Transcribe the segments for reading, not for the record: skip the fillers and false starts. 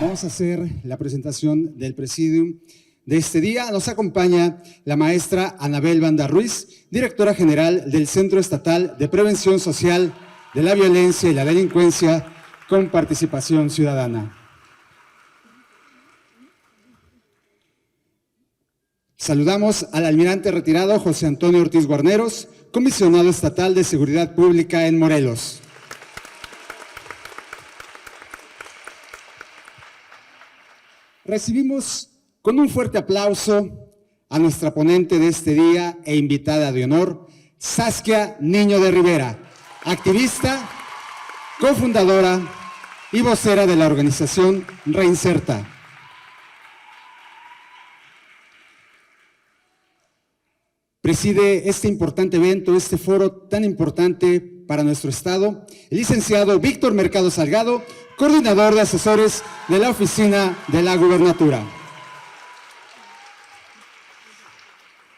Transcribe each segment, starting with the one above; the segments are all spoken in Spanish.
Vamos a hacer la presentación del Presidium de este día. Nos acompaña la maestra Anabel Banda Ruiz, directora general del Centro Estatal de Prevención Social de la Violencia y la Delincuencia con Participación Ciudadana. Saludamos al almirante retirado José Antonio Ortiz Guarneros, comisionado estatal de Seguridad Pública en Morelos. Recibimos con un fuerte aplauso a nuestra ponente de este día e invitada de honor, Saskia Niño de Rivera, activista, cofundadora y vocera de la organización Reinserta. Preside este importante evento, este foro tan importante para nuestro Estado, el licenciado Víctor Mercado Salgado, coordinador de asesores de la Oficina de la Gubernatura.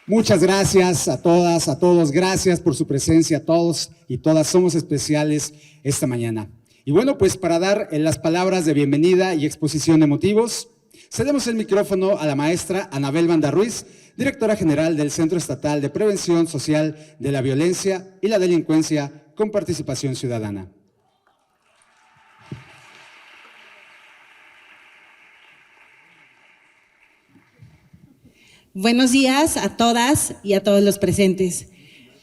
Muchas gracias a todas, a todos, gracias por su presencia, a todos y todas, somos especiales esta mañana. Y bueno, pues para dar las palabras de bienvenida y exposición de motivos, cedemos el micrófono a la maestra Anabel Banda Ruiz, directora general del Centro Estatal de Prevención Social de la Violencia y la Delincuencia con Participación Ciudadana. Buenos días a todas y a todos los presentes.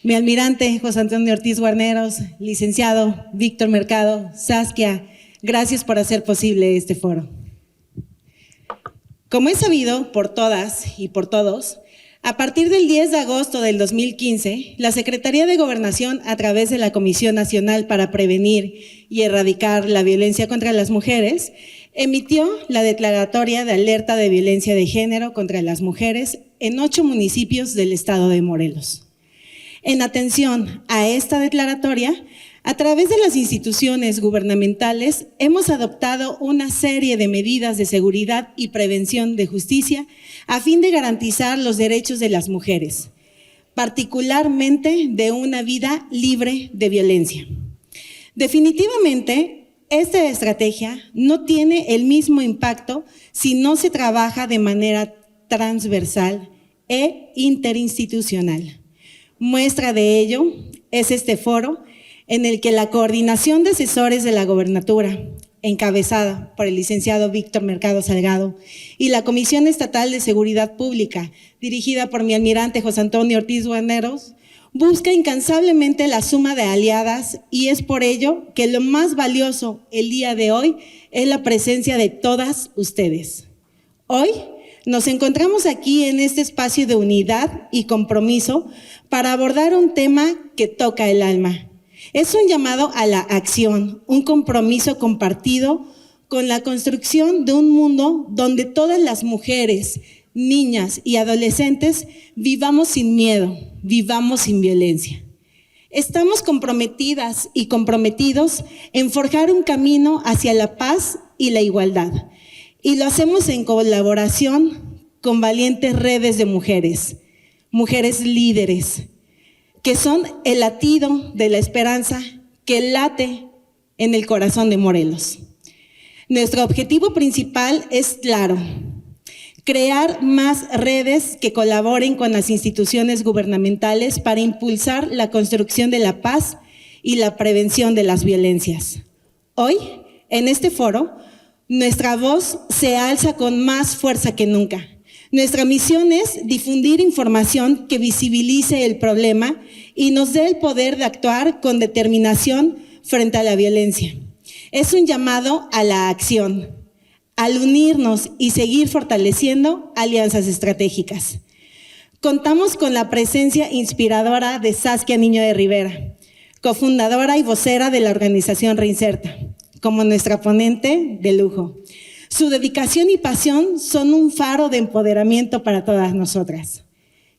Mi almirante José Antonio Ortiz Guarneros, licenciado Víctor Mercado, Saskia, gracias por hacer posible este foro. Como es sabido por todas y por todos, a partir del 10 de agosto del 2015, la Secretaría de Gobernación, a través de la Comisión Nacional para Prevenir y Erradicar la Violencia contra las Mujeres, emitió la declaratoria de alerta de violencia de género contra las mujeres en 8 municipios del estado de Morelos. En atención a esta declaratoria, a través de las instituciones gubernamentales hemos adoptado una serie de medidas de seguridad y prevención de justicia a fin de garantizar los derechos de las mujeres, particularmente de una vida libre de violencia. Definitivamente, esta estrategia no tiene el mismo impacto si no se trabaja de manera transversal e interinstitucional. Muestra de ello es este foro en el que la Coordinación de Asesores de la Gobernatura, encabezada por el licenciado Víctor Mercado Salgado, y la Comisión Estatal de Seguridad Pública, dirigida por mi almirante José Antonio Ortiz Guarneros, busca incansablemente la suma de aliadas, y es por ello que lo más valioso el día de hoy es la presencia de todas ustedes. Hoy nos encontramos aquí en este espacio de unidad y compromiso para abordar un tema que toca el alma. Es un llamado a la acción, un compromiso compartido con la construcción de un mundo donde todas las mujeres, niñas y adolescentes vivamos sin miedo, vivamos sin violencia. Estamos comprometidas y comprometidos en forjar un camino hacia la paz y la igualdad, y lo hacemos en colaboración con valientes redes de mujeres, mujeres líderes, que son el latido de la esperanza que late en el corazón de Morelos. Nuestro objetivo principal es claro: crear más redes que colaboren con las instituciones gubernamentales para impulsar la construcción de la paz y la prevención de las violencias. Hoy, en este foro, nuestra voz se alza con más fuerza que nunca. Nuestra misión es difundir información que visibilice el problema y nos dé el poder de actuar con determinación frente a la violencia. Es un llamado a la acción, al unirnos y seguir fortaleciendo alianzas estratégicas. Contamos con la presencia inspiradora de Saskia Niño de Rivera, cofundadora y vocera de la organización Reinserta, como nuestra ponente de lujo. Su dedicación y pasión son un faro de empoderamiento para todas nosotras.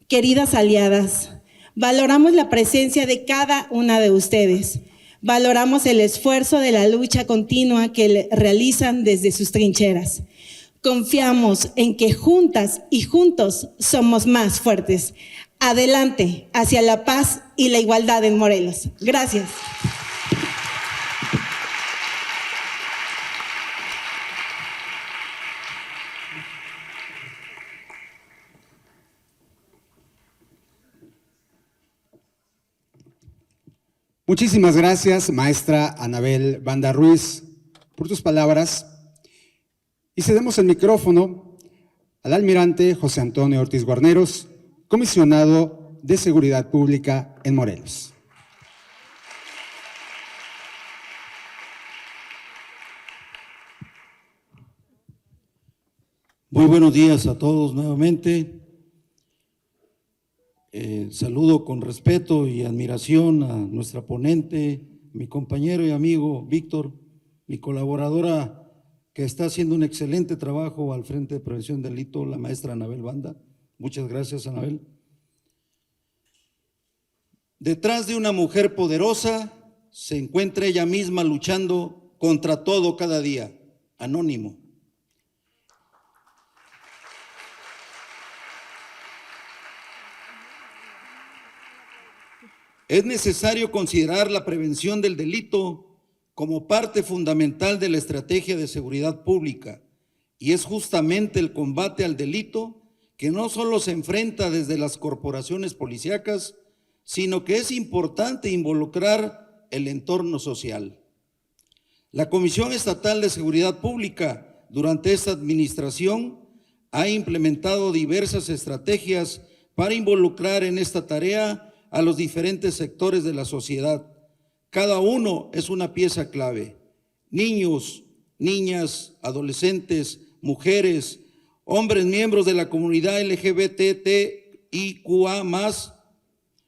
Queridas aliadas, valoramos la presencia de cada una de ustedes. Valoramos el esfuerzo de la lucha continua que realizan desde sus trincheras. Confiamos en que juntas y juntos somos más fuertes. Adelante, hacia la paz y la igualdad en Morelos. Gracias. Muchísimas gracias, maestra Anabel Banda Ruiz, por tus palabras. Y cedemos el micrófono al almirante José Antonio Ortiz Guarneros, comisionado de Seguridad Pública en Morelos. Muy buenos días a todos nuevamente. Saludo con respeto y admiración a nuestra ponente, mi compañero y amigo Víctor, mi colaboradora que está haciendo un excelente trabajo al frente de prevención del delito, la maestra Anabel Banda. Muchas gracias, Anabel. Detrás de una mujer poderosa se encuentra ella misma luchando contra todo cada día, anónimo. Es necesario considerar la prevención del delito como parte fundamental de la estrategia de seguridad pública, y es justamente el combate al delito que no solo se enfrenta desde las corporaciones policíacas, sino que es importante involucrar el entorno social. La Comisión Estatal de Seguridad Pública, durante esta administración, ha implementado diversas estrategias para involucrar en esta tarea a los diferentes sectores de la sociedad. Cada uno es una pieza clave: niños, niñas, adolescentes, mujeres, hombres miembros de la comunidad LGBTIQA+.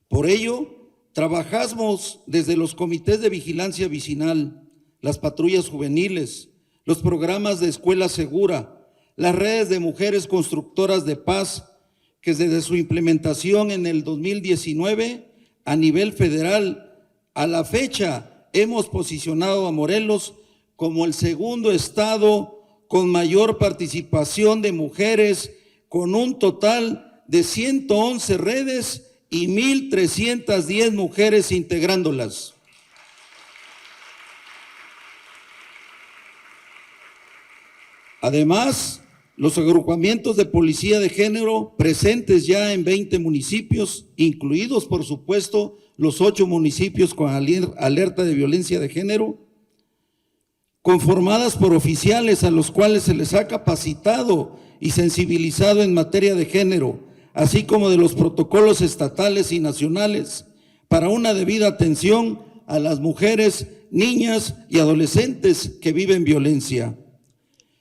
Por ello, trabajamos desde los comités de vigilancia vecinal, las patrullas juveniles, los programas de escuela segura, las redes de mujeres constructoras de paz, que desde su implementación en el 2019 a nivel federal a la fecha hemos posicionado a Morelos como el segundo estado con mayor participación de mujeres, con un total de 111 redes y 1,310 mujeres integrándolas. Además, los agrupamientos de policía de género presentes ya en 20 municipios, incluidos por supuesto los 8 municipios con alerta de violencia de género, conformadas por oficiales a los cuales se les ha capacitado y sensibilizado en materia de género, así como de los protocolos estatales y nacionales para una debida atención a las mujeres, niñas y adolescentes que viven violencia.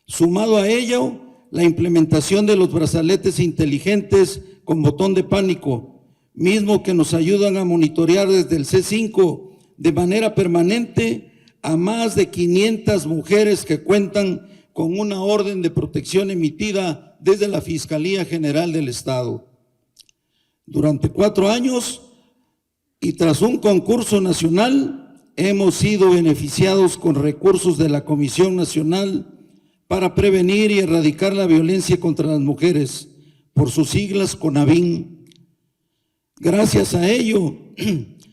Sumado a ello, la implementación de los brazaletes inteligentes con botón de pánico, mismo que nos ayudan a monitorear desde el C5 de manera permanente a más de 500 mujeres que cuentan con una orden de protección emitida desde la Fiscalía General del Estado. Durante 4 años y tras un concurso nacional, hemos sido beneficiados con recursos de la Comisión Nacional para prevenir y erradicar la violencia contra las mujeres, por sus siglas CONAVIM. Gracias a ello,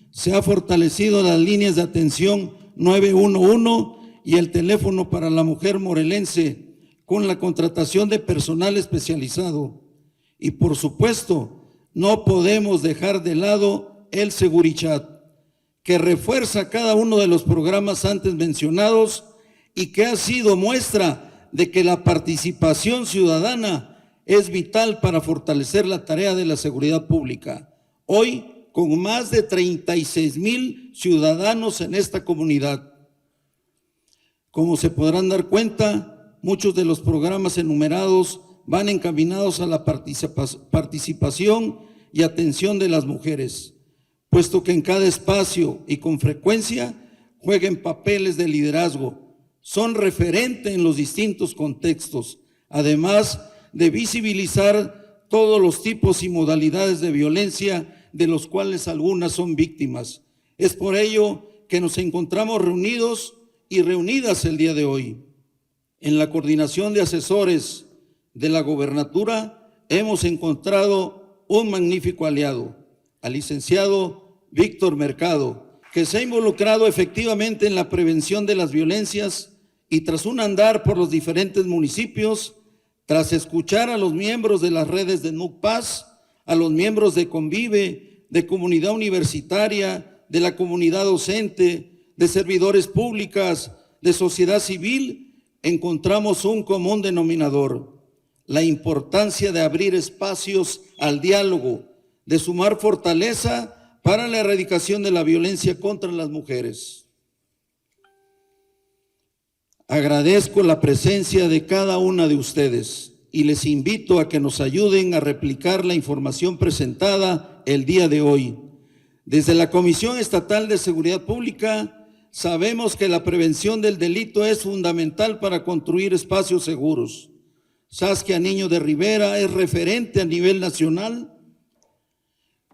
se ha fortalecido las líneas de atención 911 y el teléfono para la mujer morelense, con la contratación de personal especializado. Y por supuesto, no podemos dejar de lado el Segurichat, que refuerza cada uno de los programas antes mencionados y que ha sido muestra de que la participación ciudadana es vital para fortalecer la tarea de la seguridad pública. Hoy, con más de 36,000 ciudadanos en esta comunidad. Como se podrán dar cuenta, muchos de los programas enumerados van encaminados a la participación y atención de las mujeres, puesto que en cada espacio y con frecuencia juegan papeles de liderazgo, son referentes en los distintos contextos, además de visibilizar todos los tipos y modalidades de violencia de los cuales algunas son víctimas. Es por ello que nos encontramos reunidos y reunidas el día de hoy. En la coordinación de asesores de la gobernatura hemos encontrado un magnífico aliado, al licenciado Víctor Mercado, que se ha involucrado efectivamente en la prevención de las violencias y tras un andar por los diferentes municipios, tras escuchar a los miembros de las redes de NUC Paz, a los miembros de Convive, de Comunidad Universitaria, de la comunidad docente, de servidores públicas, de sociedad civil, encontramos un común denominador: la importancia de abrir espacios al diálogo, de sumar fortaleza para la erradicación de la violencia contra las mujeres. Agradezco la presencia de cada una de ustedes y les invito a que nos ayuden a replicar la información presentada el día de hoy. Desde la Comisión Estatal de Seguridad Pública sabemos que la prevención del delito es fundamental para construir espacios seguros. Saskia Niño de Rivera es referente a nivel nacional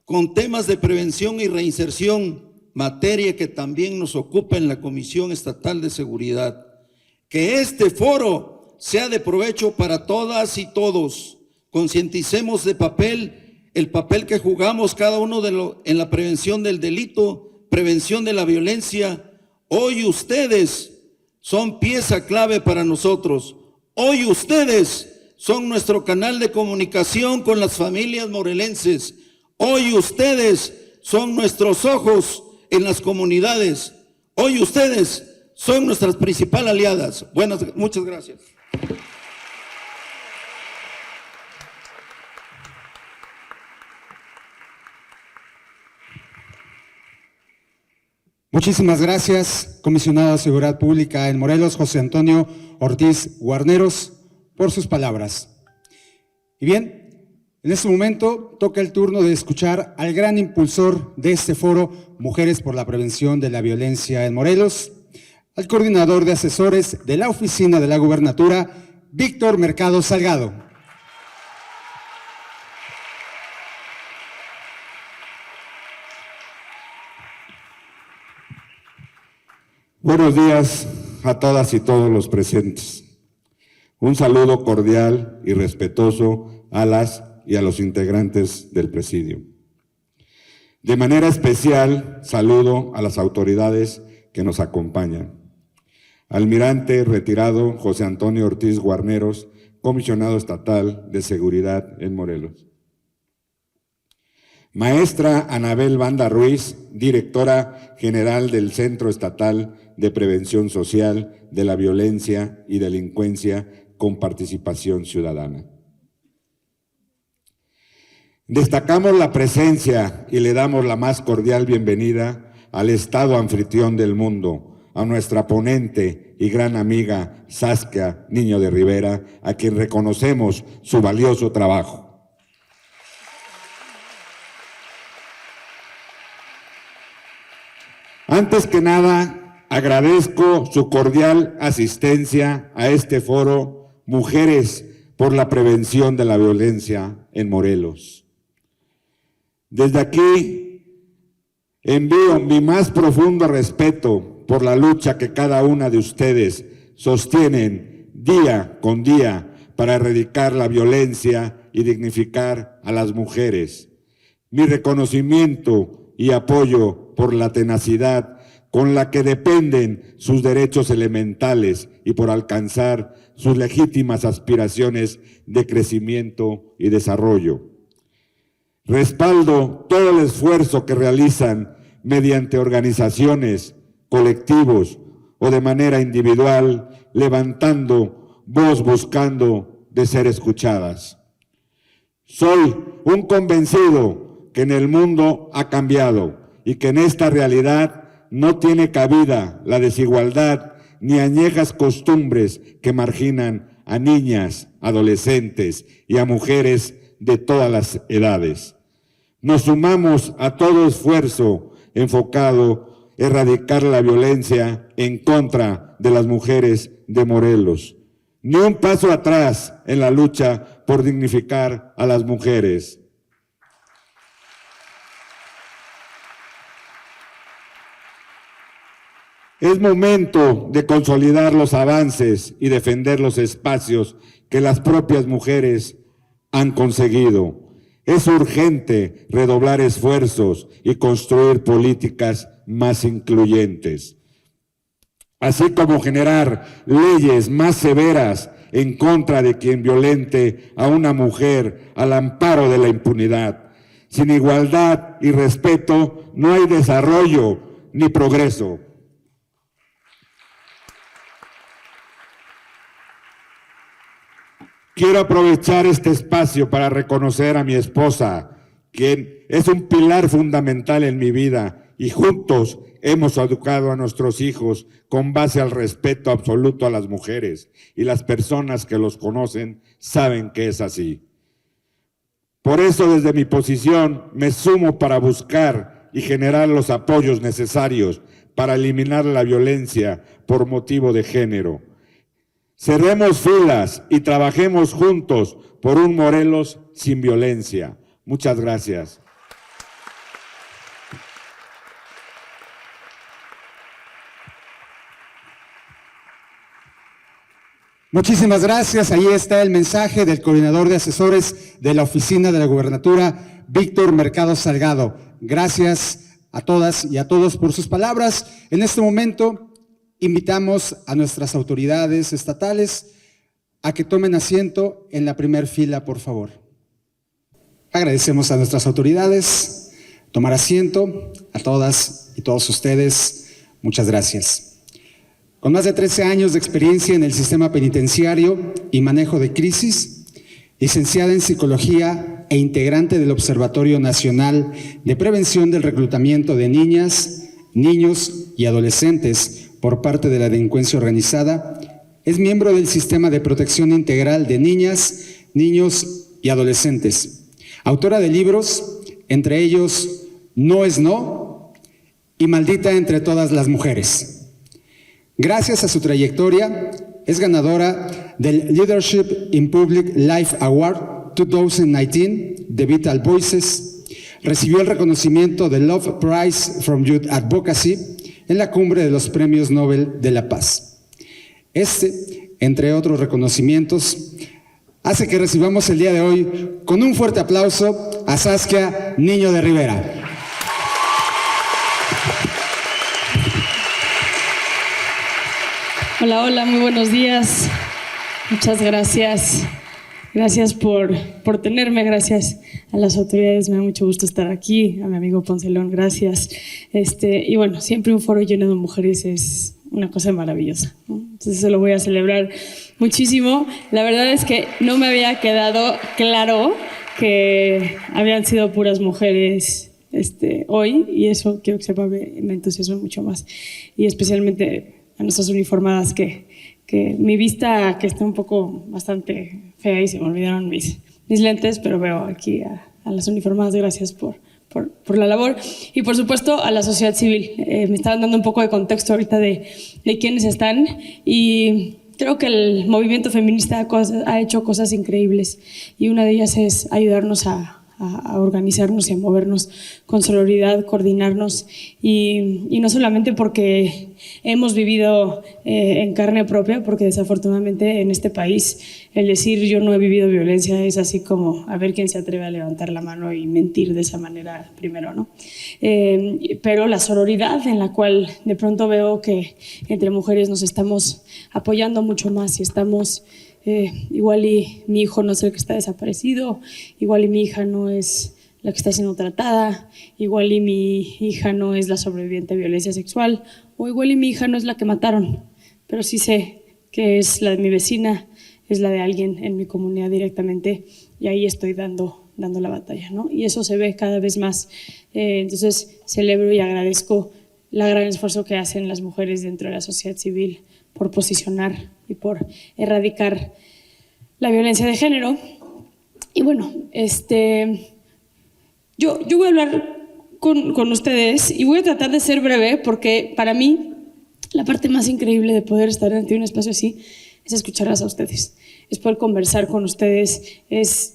con temas de prevención y reinserción, materia que también nos ocupa en la Comisión Estatal de Seguridad. Que este foro sea de provecho para todas y todos. Concienticemos el papel que jugamos cada uno en la prevención del delito, prevención de la violencia. Hoy ustedes son pieza clave para nosotros. Hoy ustedes son nuestro canal de comunicación con las familias morelenses. Hoy ustedes son nuestros ojos en las comunidades. Hoy ustedes son nuestras principales aliadas. Muchas gracias. Muchísimas gracias, comisionado de Seguridad Pública en Morelos, José Antonio Ortiz Guarneros, por sus palabras. Y bien, en este momento toca el turno de escuchar al gran impulsor de este foro, Mujeres por la Prevención de la Violencia en Morelos, al coordinador de asesores de la Oficina de la Gubernatura, Víctor Mercado Salgado. Buenos días a todas y todos los presentes. Un saludo cordial y respetuoso a las y a los integrantes del presidio. De manera especial, saludo a las autoridades que nos acompañan. Almirante retirado José Antonio Ortiz Guarneros, comisionado estatal de Seguridad en Morelos. Maestra Anabel Banda Ruiz, directora general del Centro Estatal de Prevención Social de la Violencia y Delincuencia con Participación Ciudadana. Destacamos la presencia y le damos la más cordial bienvenida al Estado anfitrión del mundo, a nuestra ponente y gran amiga Saskia Niño de Rivera, a quien reconocemos su valioso trabajo. Antes que nada, agradezco su cordial asistencia a este foro Mujeres por la Prevención de la Violencia en Morelos. Desde aquí envío mi más profundo respeto por la lucha que cada una de ustedes sostienen día con día para erradicar la violencia y dignificar a las mujeres. Mi reconocimiento y apoyo por la tenacidad con la que dependen sus derechos elementales y por alcanzar sus legítimas aspiraciones de crecimiento y desarrollo. Respaldo todo el esfuerzo que realizan mediante organizaciones, colectivos o de manera individual, levantando voz buscando de ser escuchadas. Soy un convencido que en el mundo ha cambiado y que en esta realidad no tiene cabida la desigualdad ni añejas costumbres que marginan a niñas, adolescentes y a mujeres de todas las edades. Nos sumamos a todo esfuerzo enfocado en erradicar la violencia en contra de las mujeres de Morelos. Ni un paso atrás en la lucha por dignificar a las mujeres. Es momento de consolidar los avances y defender los espacios que las propias mujeres han conseguido. Es urgente redoblar esfuerzos y construir políticas más incluyentes, así como generar leyes más severas en contra de quien violente a una mujer al amparo de la impunidad. Sin igualdad y respeto no hay desarrollo ni progreso. Quiero aprovechar este espacio para reconocer a mi esposa, quien es un pilar fundamental en mi vida, y juntos hemos educado a nuestros hijos con base al respeto absoluto a las mujeres, y las personas que los conocen saben que es así. Por eso, desde mi posición, me sumo para buscar y generar los apoyos necesarios para eliminar la violencia por motivo de género. Cerremos filas y trabajemos juntos por un Morelos sin violencia. Muchas gracias. Muchísimas gracias. Ahí está el mensaje del coordinador de asesores de la Oficina de la Gubernatura, Víctor Mercado Salgado. Gracias a todas y a todos por sus palabras. En este momento invitamos a nuestras autoridades estatales a que tomen asiento en la primera fila, por favor. Agradecemos a nuestras autoridades tomar asiento, a todas y todos ustedes. Muchas gracias. Con más de 13 años de experiencia en el sistema penitenciario y manejo de crisis, licenciada en Psicología e integrante del Observatorio Nacional de Prevención del Reclutamiento de Niñas, Niños y Adolescentes por parte de la delincuencia organizada, es miembro del Sistema de Protección Integral de Niñas, Niños y Adolescentes. Autora de libros, entre ellos No es No y Maldita entre todas las mujeres. Gracias a su trayectoria, es ganadora del Leadership in Public Life Award 2019 de Vital Voices. Recibió el reconocimiento del Love Prize from Youth Advocacy en la cumbre de los Premios Nobel de la Paz. Entre otros reconocimientos, hace que recibamos el día de hoy con un fuerte aplauso a Saskia Niño de Rivera. Hola, hola, muy buenos días. Muchas gracias. Gracias por tenerme, gracias a las autoridades, me da mucho gusto estar aquí, a mi amigo Poncelón, gracias. Y bueno, siempre un foro lleno de mujeres es una cosa maravillosa, ¿no? Entonces eso lo voy a celebrar muchísimo. La verdad es que no me había quedado claro que habían sido puras mujeres hoy, y eso quiero que sepa, me entusiasma mucho más. Y especialmente a nuestras uniformadas, que mi vista, que está un poco bastante fea y se me olvidaron mis lentes, pero veo aquí a las uniformadas, gracias por la labor. Y por supuesto a la sociedad civil. Me estaban dando un poco de contexto ahorita de quiénes están, y creo que el movimiento feminista ha hecho cosas increíbles, y una de ellas es ayudarnos a organizarnos y a movernos con sororidad, coordinarnos, y no solamente porque hemos vivido en carne propia, porque desafortunadamente en este país el decir yo no he vivido violencia es así como a ver quién se atreve a levantar la mano y mentir de esa manera primero, ¿no? Pero la sororidad en la cual de pronto veo que entre mujeres nos estamos apoyando mucho más, y estamos igual y mi hijo no es el que está desaparecido, igual y mi hija no es la que está siendo tratada, igual y mi hija no es la sobreviviente de violencia sexual, o igual y mi hija no es la que mataron, pero sí sé que es la de mi vecina, es la de alguien en mi comunidad directamente, y ahí estoy dando la batalla, ¿no? Y eso se ve cada vez más. Entonces celebro y agradezco el gran esfuerzo que hacen las mujeres dentro de la sociedad civil por posicionar y por erradicar la violencia de género. Y bueno, yo voy a hablar con ustedes, y voy a tratar de ser breve, porque para mí la parte más increíble de poder estar ante un espacio así es escucharlas a ustedes, es poder conversar con ustedes, es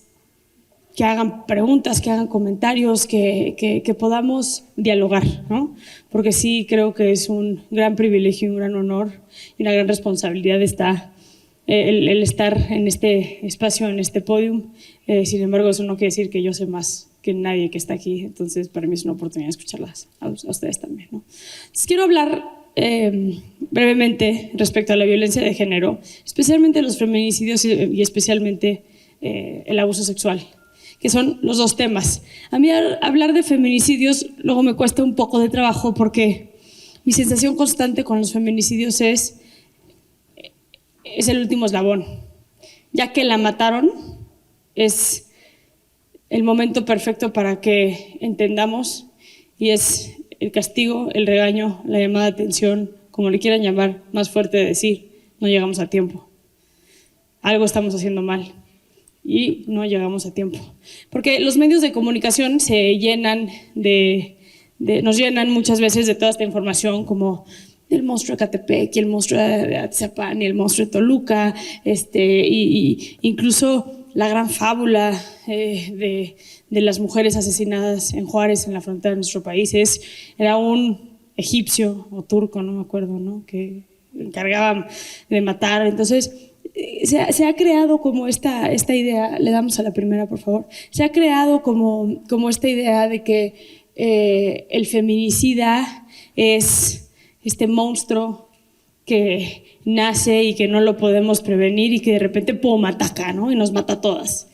que hagan preguntas, que hagan comentarios, que podamos dialogar, ¿no? Porque sí creo que es un gran privilegio y un gran honor y una gran responsabilidad el estar en este espacio, en este podium. Sin embargo, eso no quiere decir que yo sé más que nadie que está aquí, entonces para mí es una oportunidad de escucharlas a ustedes también, ¿no? Entonces, quiero hablar brevemente respecto a la violencia de género, especialmente los feminicidios y especialmente el abuso sexual, que son los dos temas. A mí hablar de feminicidios luego me cuesta un poco de trabajo porque mi sensación constante con los feminicidios es el último eslabón. Ya que la mataron, es el momento perfecto para que entendamos, y es el castigo, el regaño, la llamada de atención, como le quieran llamar, más fuerte de decir, no llegamos a tiempo. Algo estamos haciendo mal y no llegamos a tiempo. Porque los medios de comunicación se llenan nos llenan muchas veces de toda esta información, como el monstruo de Catepec y el monstruo de Atizapán y el monstruo de Toluca, y incluso la gran fábula de las mujeres asesinadas en Juárez, en la frontera de nuestro país. Era un egipcio o turco, no me acuerdo, ¿no?, que encargaba de matar. Entonces se ha creado como esta idea, le damos a la primera, por favor, se ha creado como esta idea de que el feminicida es este monstruo que nace y que no lo podemos prevenir y que de repente ¡pum!, ataca, ¿no?, y nos mata a todas.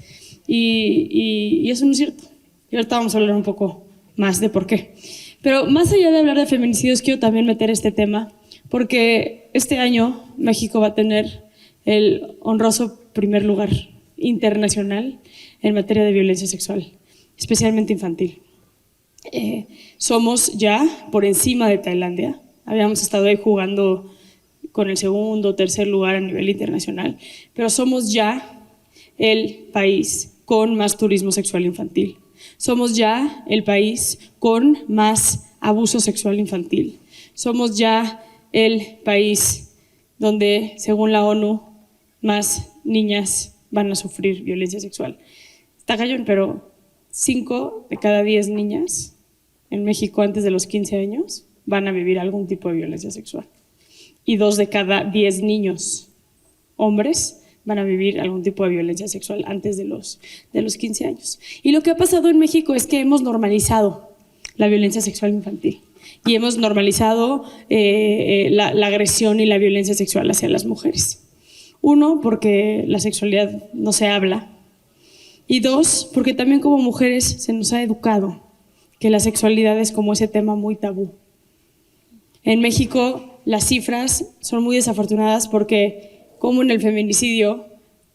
Y eso no es cierto. Y ahorita vamos a hablar un poco más de por qué. Pero más allá de hablar de feminicidios, quiero también meter este tema, porque este año México va a tener el honroso primer lugar internacional en materia de violencia sexual, especialmente infantil. Somos ya por encima de Tailandia. Habíamos estado ahí jugando con el segundo o tercer lugar a nivel internacional, pero somos ya el país con más turismo sexual infantil. Somos ya el país con más abuso sexual infantil. Somos ya el país donde, según la ONU, más niñas van a sufrir violencia sexual. Está cañón, pero 5 de cada 10 niñas en México antes de los 15 años van a vivir algún tipo de violencia sexual. Y 2 de cada 10 niños hombres van a vivir algún tipo de violencia sexual antes de los 15 años. Y lo que ha pasado en México es que hemos normalizado la violencia sexual infantil y hemos normalizado la agresión y la violencia sexual hacia las mujeres. 1, porque la sexualidad no se habla, y 2, porque también como mujeres se nos ha educado que la sexualidad es como ese tema muy tabú. En México las cifras son muy desafortunadas porque, como en el feminicidio,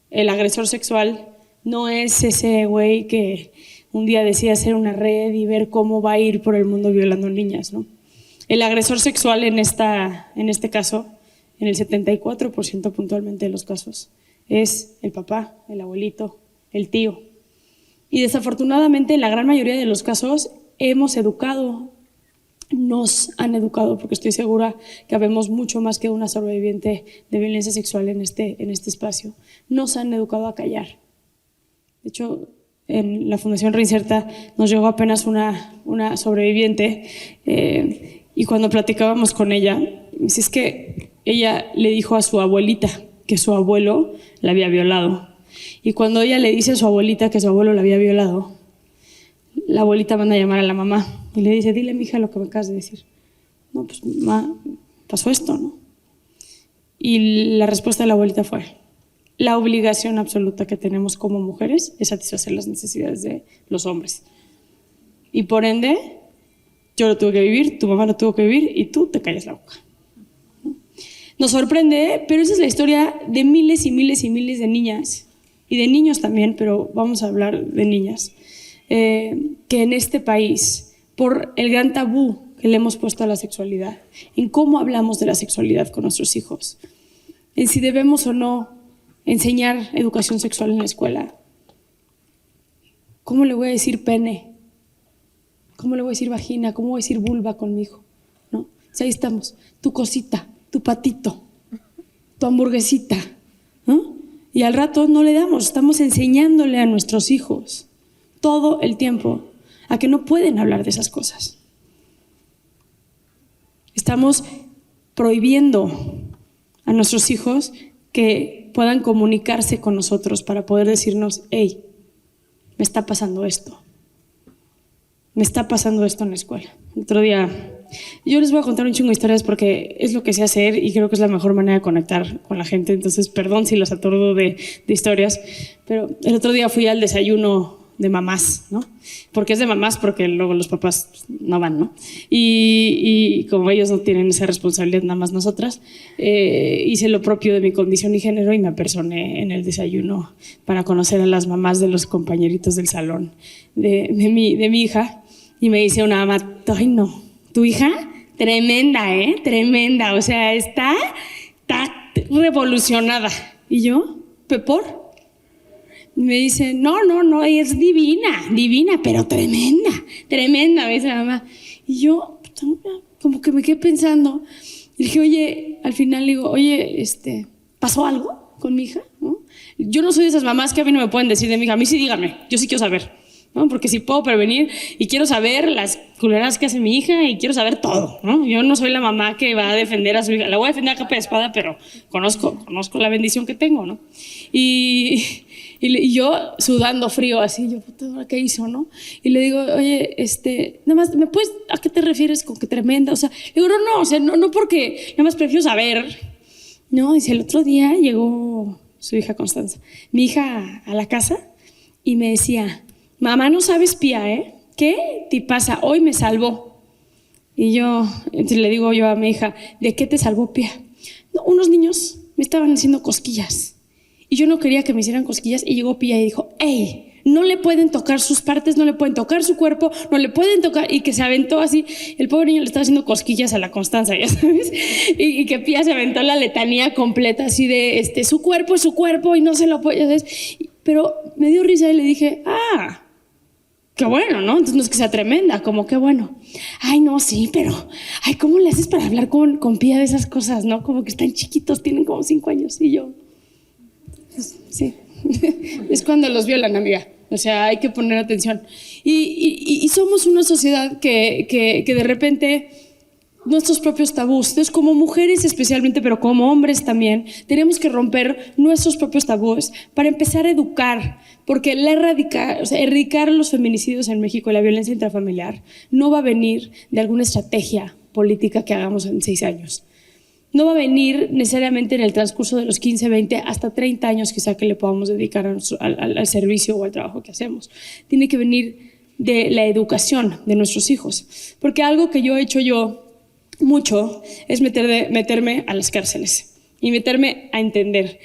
el agresor sexual no es ese güey que un día decide hacer una red y ver cómo va a ir por el mundo violando niñas, ¿no? El agresor sexual en este caso, en el 74% puntualmente de los casos, es el papá, el abuelito, el tío. Y desafortunadamente, en la gran mayoría de los casos, nos han educado, porque estoy segura que habemos mucho más que una sobreviviente de violencia sexual en este espacio. Nos han educado a callar. De hecho, en la Fundación Reinserta nos llegó apenas una sobreviviente, y cuando platicábamos con ella, me dice, es que ella le dijo a su abuelita que su abuelo la había violado. Y cuando ella le dice a su abuelita que su abuelo la había violado, la abuelita manda a llamar a la mamá y le dice, dile, mija, lo que me acabas de decir. No, pues, mamá, pasó esto, ¿no? Y la respuesta de la abuelita fue, la obligación absoluta que tenemos como mujeres es satisfacer las necesidades de los hombres. Y por ende, yo lo tuve que vivir, tu mamá lo tuvo que vivir y tú te callas la boca. Nos sorprende, pero esa es la historia de miles y miles y miles de niñas y de niños también, pero vamos a hablar de niñas, que en este país, por el gran tabú que le hemos puesto a la sexualidad, en cómo hablamos de la sexualidad con nuestros hijos, en si debemos o no enseñar educación sexual en la escuela. ¿Cómo le voy a decir pene? ¿Cómo le voy a decir vagina? ¿Cómo voy a decir vulva con mi hijo? ¿No? O sea, ahí estamos, tu cosita, tu patito, tu hamburguesita, ¿no? Y al rato no le damos, estamos enseñándole a nuestros hijos todo el tiempo a que no pueden hablar de esas cosas. Estamos prohibiendo a nuestros hijos que puedan comunicarse con nosotros para poder decirnos, hey, me está pasando esto. Me está pasando esto en la escuela. Otro día, yo les voy a contar un chingo de historias porque es lo que sé hacer y creo que es la mejor manera de conectar con la gente. Entonces, perdón si los atordo de historias, pero el otro día fui al desayuno de mamás, ¿no? Porque es de mamás, porque luego los papás no van, ¿no? Y como ellos no tienen esa responsabilidad, nada más nosotras, hice lo propio de mi condición y género y me apersoné en el desayuno para conocer a las mamás de los compañeritos del salón de mi hija. Y me dice una mamá, ay no, tu hija, tremenda, tremenda, o sea, está revolucionada. Y yo, ¿por? Y me dice, no, es divina, pero tremenda, me dice la mamá. Y yo, como que me quedé pensando, y dije, oye, al final le digo, oye, ¿pasó algo con mi hija? ¿No? Yo no soy de esas mamás que a mí no me pueden decir de mi hija, a mí sí díganme, yo sí quiero saber. ¿No? Porque si puedo prevenir y quiero saber las culeras que hace mi hija y quiero saber todo, ¿no? Yo no soy la mamá que va a defender a su hija, la voy a defender a capa de espada, pero conozco la bendición que tengo, ¿no? Y yo sudando frío así, yo, puta, ¿qué hizo, no? Y le digo, oye, nada más, ¿me puedes, a qué te refieres con que tremenda? O sea, le digo, no, o sea, no porque, nada más prefiero saber, ¿no? Dice, el otro día llegó su hija Constanza, mi hija a la casa y me decía, mamá, no sabes, Pía, ¿qué te pasa? Hoy me salvó. Y yo, entonces le digo yo a mi hija, ¿de qué te salvó, Pía? No, unos niños me estaban haciendo cosquillas. Y yo no quería que me hicieran cosquillas. Y llegó Pía y dijo, ¡ey! No le pueden tocar sus partes, no le pueden tocar su cuerpo, no le pueden tocar. Y que se aventó así. El pobre niño le estaba haciendo cosquillas a la Constanza, ya sabes. Y que Pía se aventó la letanía completa así de, su cuerpo es su cuerpo y no se lo puede, ya sabes. Pero me dio risa y le dije, qué bueno, ¿no? Entonces no es que sea tremenda, como qué bueno. Ay, no, sí, pero, ay, ¿cómo le haces para hablar con Pía de esas cosas, no? Como que están chiquitos, tienen como 5 años. Y yo, pues, sí, es cuando los violan, amiga. O sea, hay que poner atención. Y somos una sociedad que de repente nuestros propios tabús. Entonces, como mujeres especialmente, pero como hombres también, tenemos que romper nuestros propios tabús para empezar a educar, porque erradicar los feminicidios en México y la violencia intrafamiliar no va a venir de alguna estrategia política que hagamos en 6 años. No va a venir necesariamente en el transcurso de los 15, 20, hasta 30 años quizá que le podamos dedicar al servicio o al trabajo que hacemos. Tiene que venir de la educación de nuestros hijos, porque algo que yo he hecho mucho es meterme a las cárceles y meterme a entender.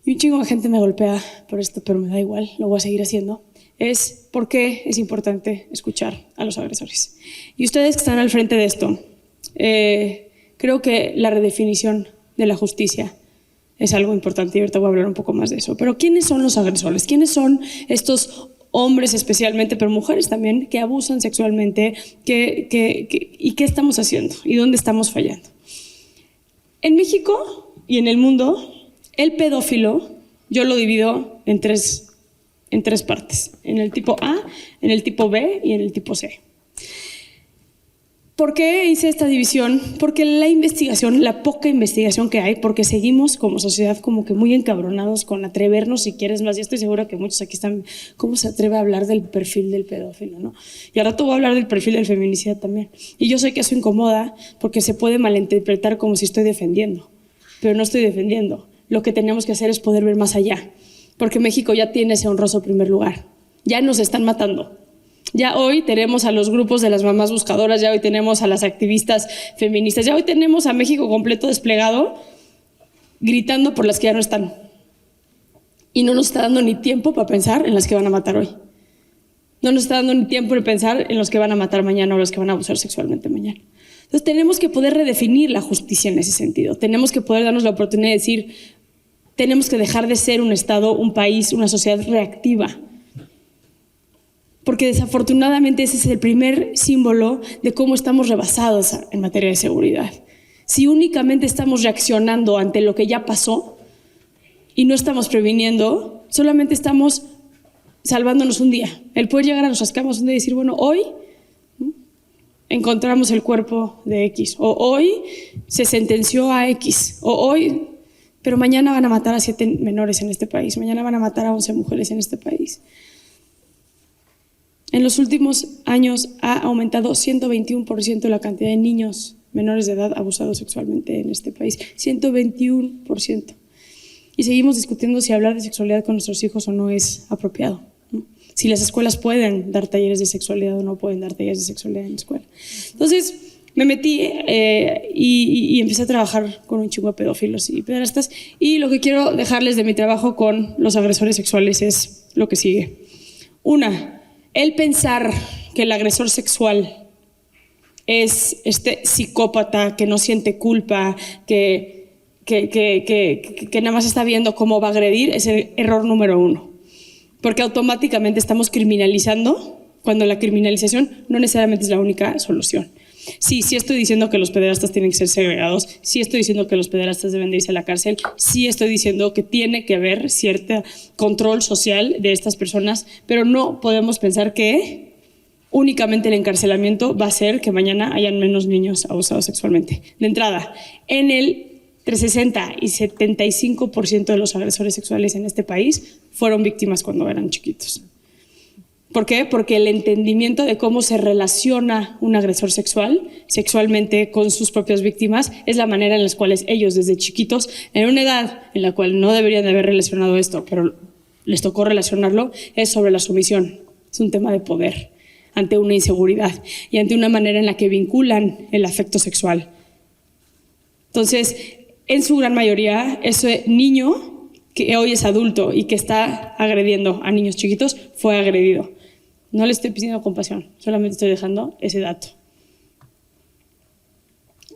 Y un chingo de gente me golpea por esto, pero me da igual, lo voy a seguir haciendo. Es por qué es importante escuchar a los agresores. Y ustedes que están al frente de esto, creo que la redefinición de la justicia es algo importante y ahorita voy a hablar un poco más de eso. Pero ¿quiénes son los agresores? ¿Quiénes son estos hombres especialmente, pero mujeres también, que abusan sexualmente, y qué estamos haciendo y dónde estamos fallando? En México y en el mundo, el pedófilo yo lo divido en tres partes, en el tipo A, en el tipo B y en el tipo C. ¿Por qué hice esta división? Porque la poca investigación que hay, porque seguimos como sociedad como que muy encabronados con atrevernos, si quieres más, y estoy segura que muchos aquí están, ¿cómo se atreve a hablar del perfil del pedófilo, no? Y al rato voy a hablar del perfil del feminicida también. Y yo sé que eso incomoda porque se puede malinterpretar como si estoy defendiendo, pero no estoy defendiendo. Lo que tenemos que hacer es poder ver más allá, porque México ya tiene ese honroso primer lugar. Ya nos están matando. Ya hoy tenemos a los grupos de las mamás buscadoras, ya hoy tenemos a las activistas feministas, ya hoy tenemos a México completo desplegado gritando por las que ya no están. Y no nos está dando ni tiempo para pensar en las que van a matar hoy. No nos está dando ni tiempo de pensar en los que van a matar mañana o los que van a abusar sexualmente mañana. Entonces tenemos que poder redefinir la justicia en ese sentido. Tenemos que poder darnos la oportunidad de decir, tenemos que dejar de ser un Estado, un país, una sociedad reactiva. Porque desafortunadamente ese es el primer símbolo de cómo estamos rebasados en materia de seguridad. Si únicamente estamos reaccionando ante lo que ya pasó y no estamos previniendo, solamente estamos salvándonos un día. El poder llegar a nuestras camas un día y decir, bueno, hoy encontramos el cuerpo de X, o hoy se sentenció a X, o hoy, pero mañana van a matar a 7 menores en este país, mañana van a matar a 11 mujeres en este país. En los últimos años ha aumentado 121% la cantidad de niños menores de edad abusados sexualmente en este país. 121%. Y seguimos discutiendo si hablar de sexualidad con nuestros hijos o no es apropiado. si las escuelas pueden dar talleres de sexualidad o no pueden dar talleres de sexualidad en la escuela. Entonces me metí y empecé a trabajar con un chingo de pedófilos y pederastas, y lo que quiero dejarles de mi trabajo con los agresores sexuales es lo que sigue. Una, el pensar que el agresor sexual es este psicópata que no siente culpa, que nada más está viendo cómo va a agredir, es el error número uno. Porque automáticamente estamos criminalizando, cuando la criminalización no necesariamente es la única solución. Sí estoy diciendo que los pederastas tienen que ser segregados, sí estoy diciendo que los pederastas deben de irse a la cárcel, sí estoy diciendo que tiene que haber cierto control social de estas personas, pero no podemos pensar que únicamente el encarcelamiento va a hacer que mañana hayan menos niños abusados sexualmente. De entrada, entre 60 y 75% de los agresores sexuales en este país fueron víctimas cuando eran chiquitos. ¿Por qué? Porque el entendimiento de cómo se relaciona un agresor sexualmente con sus propias víctimas es la manera en la cual ellos desde chiquitos, en una edad en la cual no deberían de haber relacionado esto, pero les tocó relacionarlo, es sobre la sumisión. Es un tema de poder ante una inseguridad y ante una manera en la que vinculan el afecto sexual. Entonces, en su gran mayoría, ese niño que hoy es adulto y que está agrediendo a niños chiquitos fue agredido. No le estoy pidiendo compasión, solamente estoy dejando ese dato.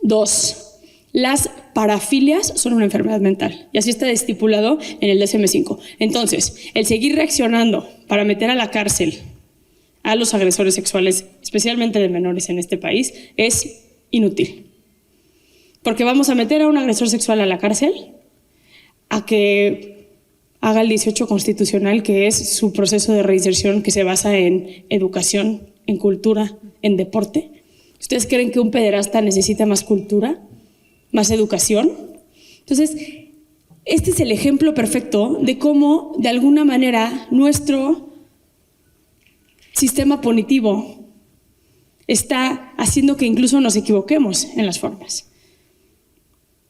2. Las parafilias son una enfermedad mental y así está estipulado en el DSM-5. Entonces, el seguir reaccionando para meter a la cárcel a los agresores sexuales, especialmente de menores en este país, es inútil. Porque vamos a meter a un agresor sexual a la cárcel a que haga el 18 constitucional, que es su proceso de reinserción que se basa en educación, en cultura, en deporte. ¿Ustedes creen que un pederasta necesita más cultura, más educación? Entonces, este es el ejemplo perfecto de cómo, de alguna manera, nuestro sistema punitivo está haciendo que incluso nos equivoquemos en las formas.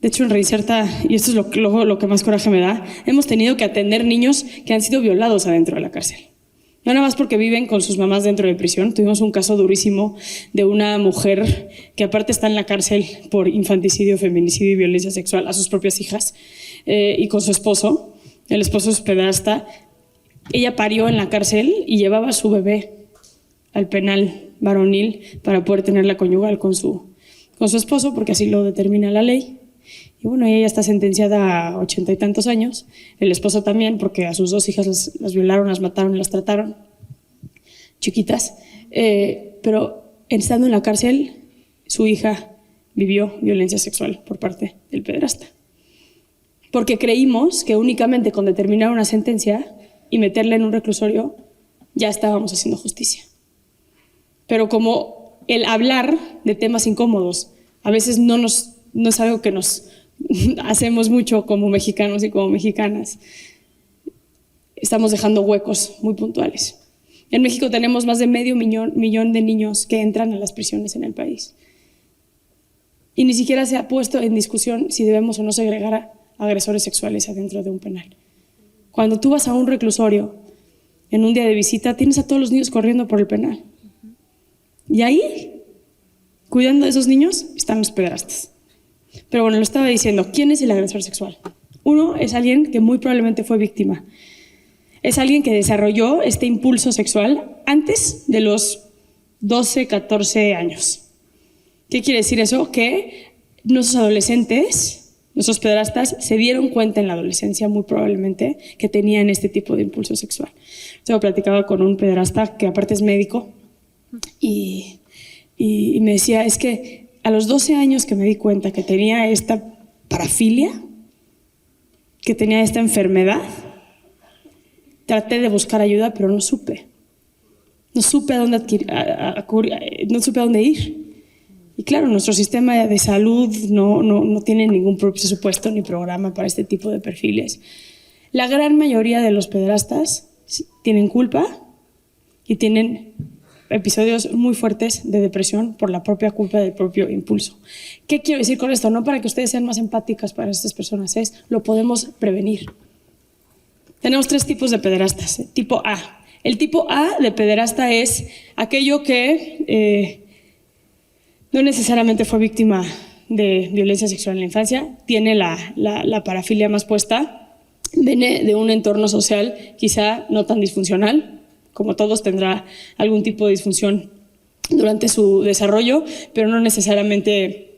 De hecho, en Reinserta, y esto es lo que más coraje me da, hemos tenido que atender niños que han sido violados adentro de la cárcel. No nada más porque viven con sus mamás dentro de prisión. Tuvimos un caso durísimo de una mujer que aparte está en la cárcel por infanticidio, feminicidio y violencia sexual a sus propias hijas, y con su esposo. El esposo es pederasta. Ella parió en la cárcel y llevaba a su bebé al penal varonil para poder tenerla conyugal con su esposo, porque así lo determina la ley. Y bueno, ella está sentenciada a 80 y tantos años, el esposo también, porque a sus 2 hijas las violaron, las mataron, las trataron chiquitas, pero estando en la cárcel, su hija vivió violencia sexual por parte del pederasta. Porque creímos que únicamente con determinar una sentencia y meterla en un reclusorio, ya estábamos haciendo justicia. Pero como el hablar de temas incómodos a veces no es algo que nos hacemos mucho como mexicanos y como mexicanas, estamos dejando huecos muy puntuales. En México tenemos más de medio millón de niños que entran a las prisiones en el país. Y ni siquiera se ha puesto en discusión si debemos o no segregar a agresores sexuales adentro de un penal. Cuando tú vas a un reclusorio en un día de visita, tienes a todos los niños corriendo por el penal. Y ahí, cuidando de esos niños, están los pederastas. Pero bueno, lo estaba diciendo, ¿quién es el agresor sexual? Uno es alguien que muy probablemente fue víctima. Es alguien que desarrolló este impulso sexual antes de los 12, 14 años. ¿Qué quiere decir eso? Que nuestros adolescentes, nuestros pederastas, se dieron cuenta en la adolescencia muy probablemente que tenían este tipo de impulso sexual. Yo platicaba con un pederasta que aparte es médico y me decía, es que a los 12 años que me di cuenta que tenía esta parafilia, que tenía esta enfermedad, traté de buscar ayuda, pero no supe. No supe a dónde ir. Y claro, nuestro sistema de salud no tiene ningún presupuesto ni programa para este tipo de perfiles. La gran mayoría de los pederastas tienen culpa y tienen episodios muy fuertes de depresión por la propia culpa del propio impulso. ¿Qué quiero decir con esto? No para que ustedes sean más empáticas para estas personas, lo podemos prevenir. Tenemos 3 tipos de pederastas. Tipo A, El tipo A de pederasta es aquello que no necesariamente fue víctima de violencia sexual en la infancia, tiene la parafilia más puesta, viene de un entorno social quizá no tan disfuncional, como todos tendrá algún tipo de disfunción durante su desarrollo, pero no necesariamente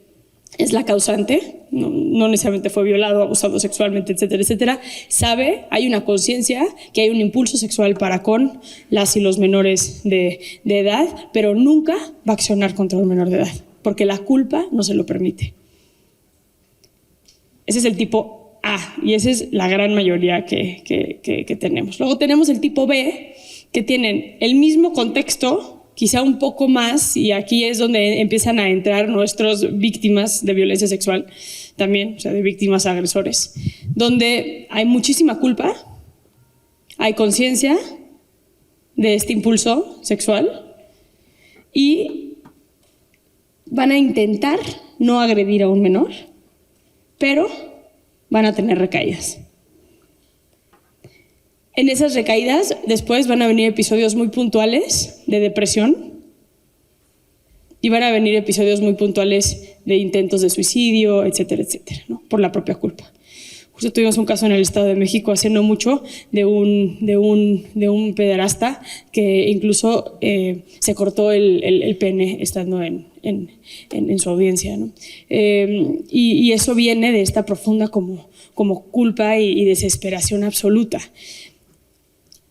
es la causante, no necesariamente fue violado, abusado sexualmente, etcétera, etcétera. Sabe, hay una conciencia que hay un impulso sexual para con las y los menores de edad, pero nunca va a accionar contra un menor de edad, porque la culpa no se lo permite. Ese es el tipo A, y esa es la gran mayoría que tenemos. Luego tenemos el tipo B, que tienen el mismo contexto, quizá un poco más, y aquí es donde empiezan a entrar nuestras víctimas de violencia sexual también, o sea, de víctimas agresores, donde hay muchísima culpa, hay conciencia de este impulso sexual y van a intentar no agredir a un menor, pero van a tener recaídas. En esas recaídas después van a venir episodios muy puntuales de depresión y van a venir episodios muy puntuales de intentos de suicidio, etcétera, etcétera, ¿no? Por la propia culpa. Justo tuvimos un caso en el Estado de México hace no mucho de un pederasta que incluso se cortó el pene estando en su audiencia, ¿no? Y eso viene de esta profunda como culpa y desesperación absoluta.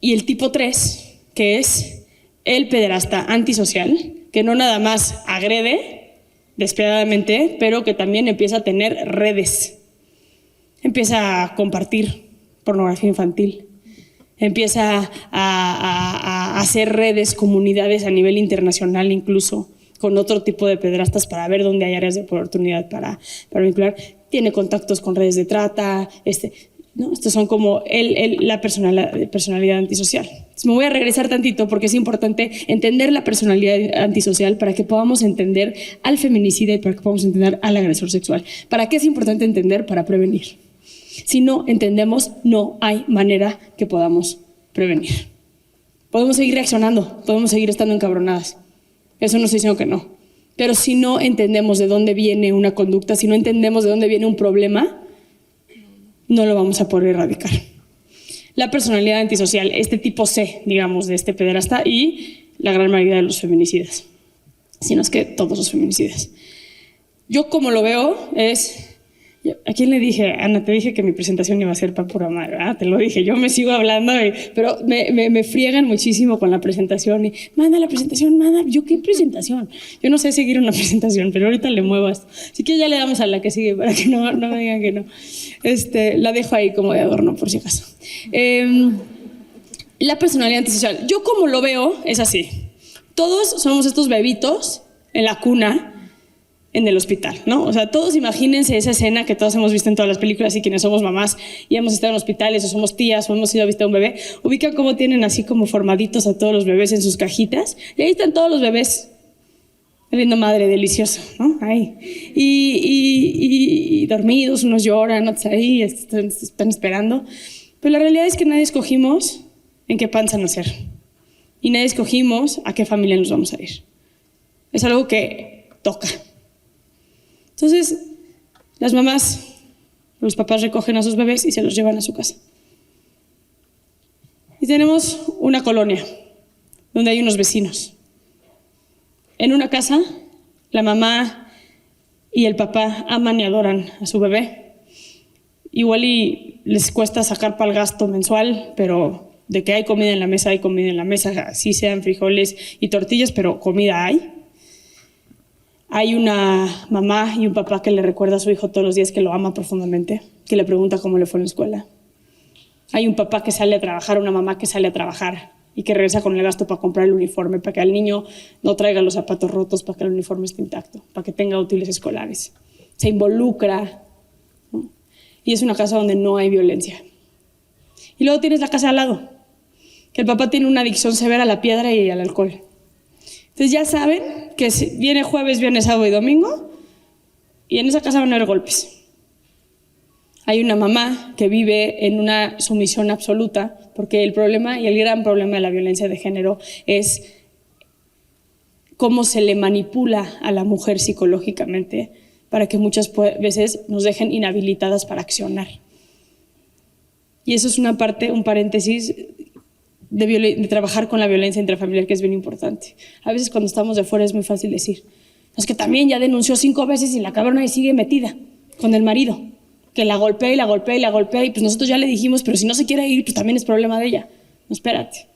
Y el tipo 3, que es el pederasta antisocial, que no nada más agrede despiadadamente, pero que también empieza a tener redes. Empieza a compartir pornografía infantil. Empieza a hacer redes, comunidades a nivel internacional incluso, con otro tipo de pederastas para ver dónde hay áreas de oportunidad para vincular. Tiene contactos con redes de trata, ¿no? Estos son como la personalidad antisocial. Entonces me voy a regresar tantito porque es importante entender la personalidad antisocial para que podamos entender al feminicida y para que podamos entender al agresor sexual. ¿Para qué es importante entender? Para prevenir. Si no entendemos, no hay manera que podamos prevenir. Podemos seguir reaccionando, podemos seguir estando encabronadas. Eso no estoy diciendo que no. Pero si no entendemos de dónde viene una conducta, si no entendemos de dónde viene un problema, no lo vamos a poder erradicar. La personalidad antisocial, este tipo C, digamos, de este pederasta y la gran mayoría de los feminicidas, sino es que todos los feminicidas. Yo como lo veo es... ¿A quién le dije? Ana, te dije que mi presentación iba a ser para pura madre, ¿verdad? Te lo dije, yo me sigo hablando, pero me friegan muchísimo con la presentación y manda la presentación, manda, ¿yo qué presentación? Yo no sé seguir una presentación, pero ahorita le muevo esto. Así que ya le damos a la que sigue para que no me digan que no. La dejo ahí como de adorno por si acaso. La personalidad antisocial, yo como lo veo es así. Todos somos estos bebitos en la cuna, en el hospital, ¿no? O sea, todos imagínense esa escena que todos hemos visto en todas las películas y quienes somos mamás y hemos estado en hospitales o somos tías o hemos ido a visitar a un bebé, ubican cómo tienen así como formaditos a todos los bebés en sus cajitas y ahí están todos los bebés. Lindo madre, delicioso, ¿no? Ahí. Y dormidos, unos lloran, otros ahí, están esperando. Pero la realidad es que nadie escogimos en qué panza nacer. Y nadie escogimos a qué familia nos vamos a ir. Es algo que toca. Entonces, las mamás, los papás recogen a sus bebés y se los llevan a su casa. Y tenemos una colonia donde hay unos vecinos. En una casa, la mamá y el papá aman y adoran a su bebé. Igual y les cuesta sacar para el gasto mensual, pero de que hay comida en la mesa, hay comida en la mesa, así sean frijoles y tortillas, pero comida hay. Hay una mamá y un papá que le recuerda a su hijo todos los días que lo ama profundamente, que le pregunta cómo le fue en la escuela. Hay un papá que sale a trabajar, una mamá que sale a trabajar y que regresa con el gasto para comprar el uniforme, para que el niño no traiga los zapatos rotos, para que el uniforme esté intacto, para que tenga útiles escolares. Se involucra, ¿no? Y es una casa donde no hay violencia. Y luego tienes la casa al lado, que el papá tiene una adicción severa a la piedra y al alcohol. Entonces ya saben que viene jueves, viernes, sábado y domingo y en esa casa van a haber golpes. Hay una mamá que vive en una sumisión absoluta, porque el problema y el gran problema de la violencia de género es cómo se le manipula a la mujer psicológicamente para que muchas veces nos dejen inhabilitadas para accionar. Y eso es una parte, un paréntesis de trabajar con la violencia intrafamiliar, que es bien importante. A veces cuando estamos de fuera es muy fácil decir, es que también ya denunció 5 veces y la cabrona ahí sigue metida con el marido, que la golpea y la golpea y la golpea, y pues nosotros ya le dijimos, pero si no se quiere ir, pues también es problema de ella. No, espérate.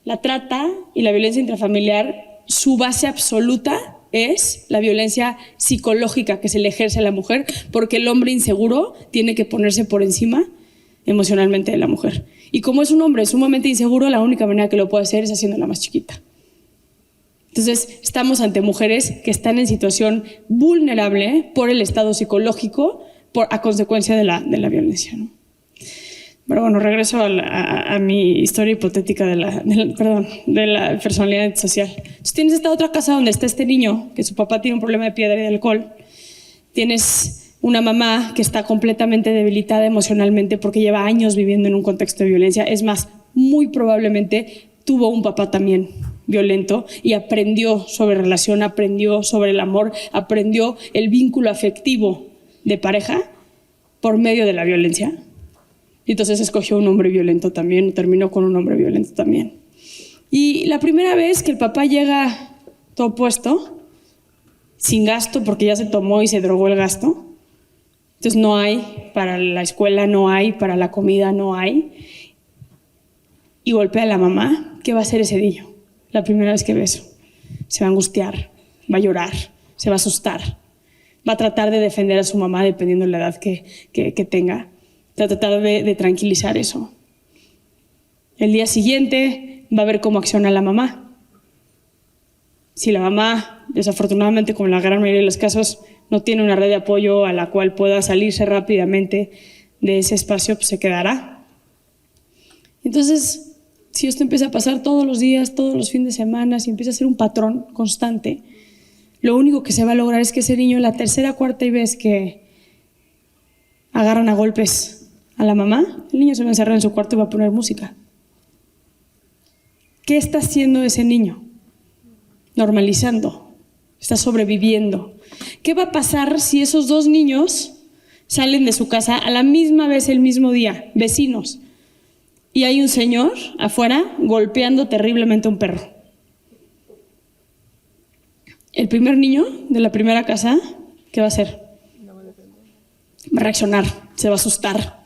La trata y la violencia intrafamiliar, su base absoluta es la violencia psicológica que se le ejerce a la mujer, porque el hombre inseguro tiene que ponerse por encima emocionalmente de la mujer. Y como es un hombre sumamente inseguro, la única manera que lo puede hacer es haciéndola más chiquita. Entonces, estamos ante mujeres que están en situación vulnerable por el estado psicológico, a consecuencia de la violencia, ¿no? Pero bueno, regreso a mi historia hipotética de la personalidad social. Entonces, tienes esta otra casa donde está este niño, que su papá tiene un problema de piedra y de alcohol. Tienes una mamá que está completamente debilitada emocionalmente porque lleva años viviendo en un contexto de violencia. Es más, muy probablemente tuvo un papá también violento y aprendió sobre relación, aprendió sobre el amor, aprendió el vínculo afectivo de pareja por medio de la violencia. Y entonces escogió un hombre violento también, terminó con un hombre violento también. Y la primera vez que el papá llega todo puesto, sin gasto, porque ya se tomó y se drogó el gasto, entonces no hay para la escuela, no hay para la comida, no hay, y golpea a la mamá, ¿qué va a hacer ese niño? La primera vez que ve eso, se va a angustiar, va a llorar, se va a asustar, va a tratar de defender a su mamá dependiendo de la edad que tenga, va a tratar de tranquilizar eso. El día siguiente va a ver cómo acciona la mamá. Si la mamá, desafortunadamente, como en la gran mayoría de los casos, no tiene una red de apoyo a la cual pueda salirse rápidamente de ese espacio, pues se quedará. Entonces, si esto empieza a pasar todos los días, todos los fines de semana, si empieza a ser un patrón constante, lo único que se va a lograr es que ese niño, la tercera, cuarta vez que agarran a golpes a la mamá, el niño se va a encerrar en su cuarto y va a poner música. ¿Qué está haciendo ese niño? Normalizando, está sobreviviendo. ¿Qué va a pasar si esos 2 niños salen de su casa a la misma vez el mismo día, vecinos, y hay un señor afuera golpeando terriblemente a un perro? El primer niño de la primera casa, ¿qué va a hacer? Va a reaccionar, se va a asustar,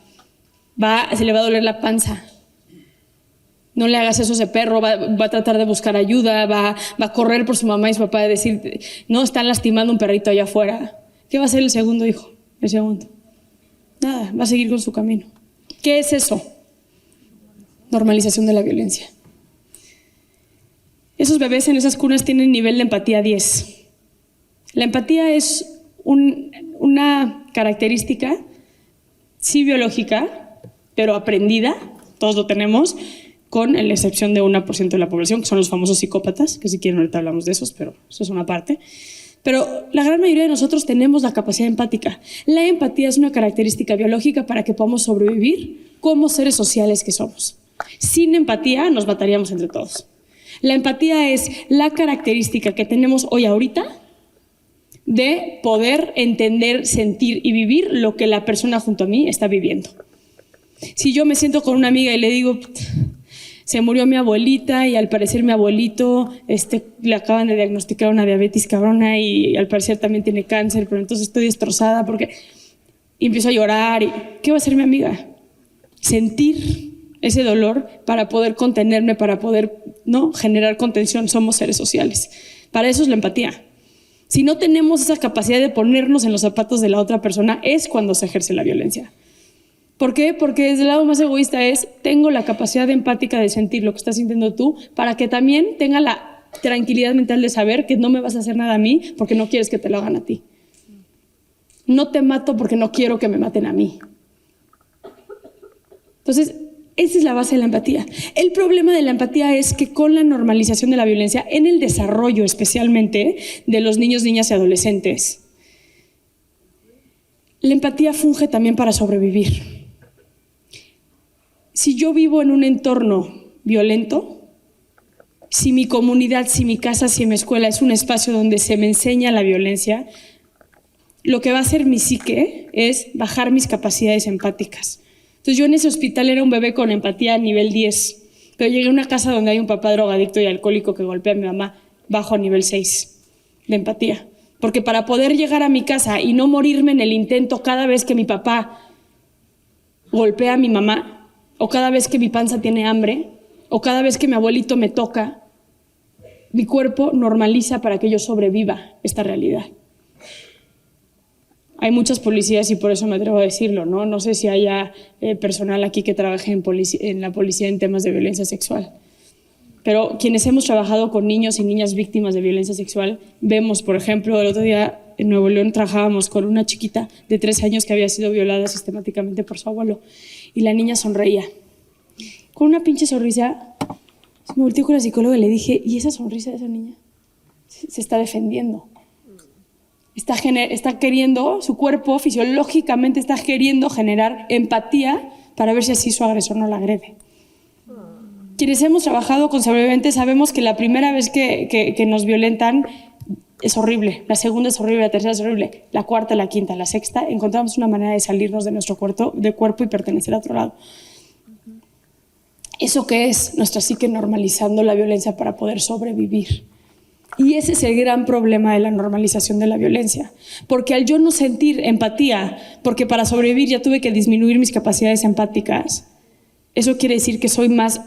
se le va a doler la panza. No le hagas eso a ese perro, va a tratar de buscar ayuda, va a correr por su mamá y su papá a decir, no, están lastimando un perrito allá afuera. ¿Qué va a hacer el segundo hijo? El segundo. Nada, va a seguir con su camino. ¿Qué es eso? Normalización de la violencia. Esos bebés en esas cunas tienen nivel de empatía 10. La empatía es una característica, sí biológica, pero aprendida, todos lo tenemos, con la excepción de 1% de la población, que son los famosos psicópatas, que si quieren ahorita hablamos de esos, pero eso es una parte. Pero la gran mayoría de nosotros tenemos la capacidad empática. La empatía es una característica biológica para que podamos sobrevivir como seres sociales que somos. Sin empatía nos mataríamos entre todos. La empatía es la característica que tenemos hoy ahorita de poder entender, sentir y vivir lo que la persona junto a mí está viviendo. Si yo me siento con una amiga y le digo, se murió mi abuelita y al parecer mi abuelito le acaban de diagnosticar una diabetes cabrona y al parecer también tiene cáncer, pero entonces estoy destrozada porque... Y empiezo a llorar. ¿Qué va a hacer mi amiga? Sentir ese dolor para poder contenerme, para poder generar contención. Somos seres sociales. Para eso es la empatía. Si no tenemos esa capacidad de ponernos en los zapatos de la otra persona, es cuando se ejerce la violencia. ¿Por qué? Porque desde el lado más egoísta tengo la capacidad empática de sentir lo que estás sintiendo tú para que también tenga la tranquilidad mental de saber que no me vas a hacer nada a mí porque no quieres que te lo hagan a ti. No te mato porque no quiero que me maten a mí. Entonces, esa es la base de la empatía. El problema de la empatía es que con la normalización de la violencia, en el desarrollo especialmente de los niños, niñas y adolescentes, La empatía funge también para sobrevivir. Si yo vivo en un entorno violento, si mi comunidad, si mi casa, si mi escuela es un espacio donde se me enseña la violencia, lo que va a hacer mi psique es bajar mis capacidades empáticas. Entonces yo en ese hospital era un bebé con empatía a nivel 10, pero llegué a una casa donde hay un papá drogadicto y alcohólico que golpea a mi mamá, bajo a nivel 6 de empatía. Porque para poder llegar a mi casa y no morirme en el intento cada vez que mi papá golpea a mi mamá, o cada vez que mi panza tiene hambre, o cada vez que mi abuelito me toca, mi cuerpo normaliza para que yo sobreviva esta realidad. Hay muchas policías y por eso me atrevo a decirlo, ¿no? No sé si haya personal aquí que trabaje en la policía en temas de violencia sexual. Pero quienes hemos trabajado con niños y niñas víctimas de violencia sexual, vemos, por ejemplo, el otro día en Nuevo León trabajábamos con una chiquita de 3 años que había sido violada sistemáticamente por su abuelo y la niña sonreía. Con una pinche sonrisa, me volteé con la psicóloga y le dije, ¿y esa sonrisa de esa niña? Se está defendiendo. Está queriendo, su cuerpo fisiológicamente está queriendo generar empatía para ver si así su agresor no la agrede. Quienes hemos trabajado con sobrevivientes sabemos que la primera vez que nos violentan es horrible, la segunda es horrible, la tercera es horrible, la cuarta, la quinta, la sexta, encontramos una manera de salirnos de nuestro cuerpo y pertenecer a otro lado. ¿Eso qué es? Nuestra psique normalizando la violencia para poder sobrevivir. Y ese es el gran problema de la normalización de la violencia. Porque al yo no sentir empatía, porque para sobrevivir ya tuve que disminuir mis capacidades empáticas, eso quiere decir que soy más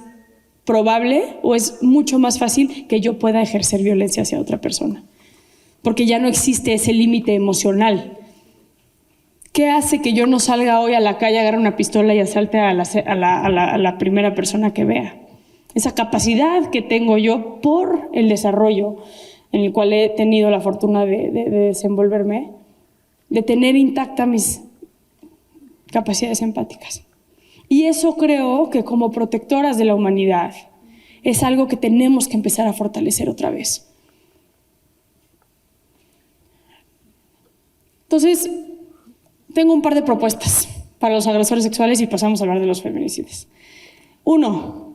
probable o es mucho más fácil que yo pueda ejercer violencia hacia otra persona. Porque ya no existe ese límite emocional. ¿Qué hace que yo no salga hoy a la calle, agarre una pistola y asalte a la primera persona que vea? Esa capacidad que tengo yo por el desarrollo en el cual he tenido la fortuna de desenvolverme, de tener intactas mis capacidades empáticas. Y eso creo que como protectoras de la humanidad es algo que tenemos que empezar a fortalecer otra vez. Entonces, tengo un par de propuestas para los agresores sexuales y pasamos a hablar de los feminicidios. 1,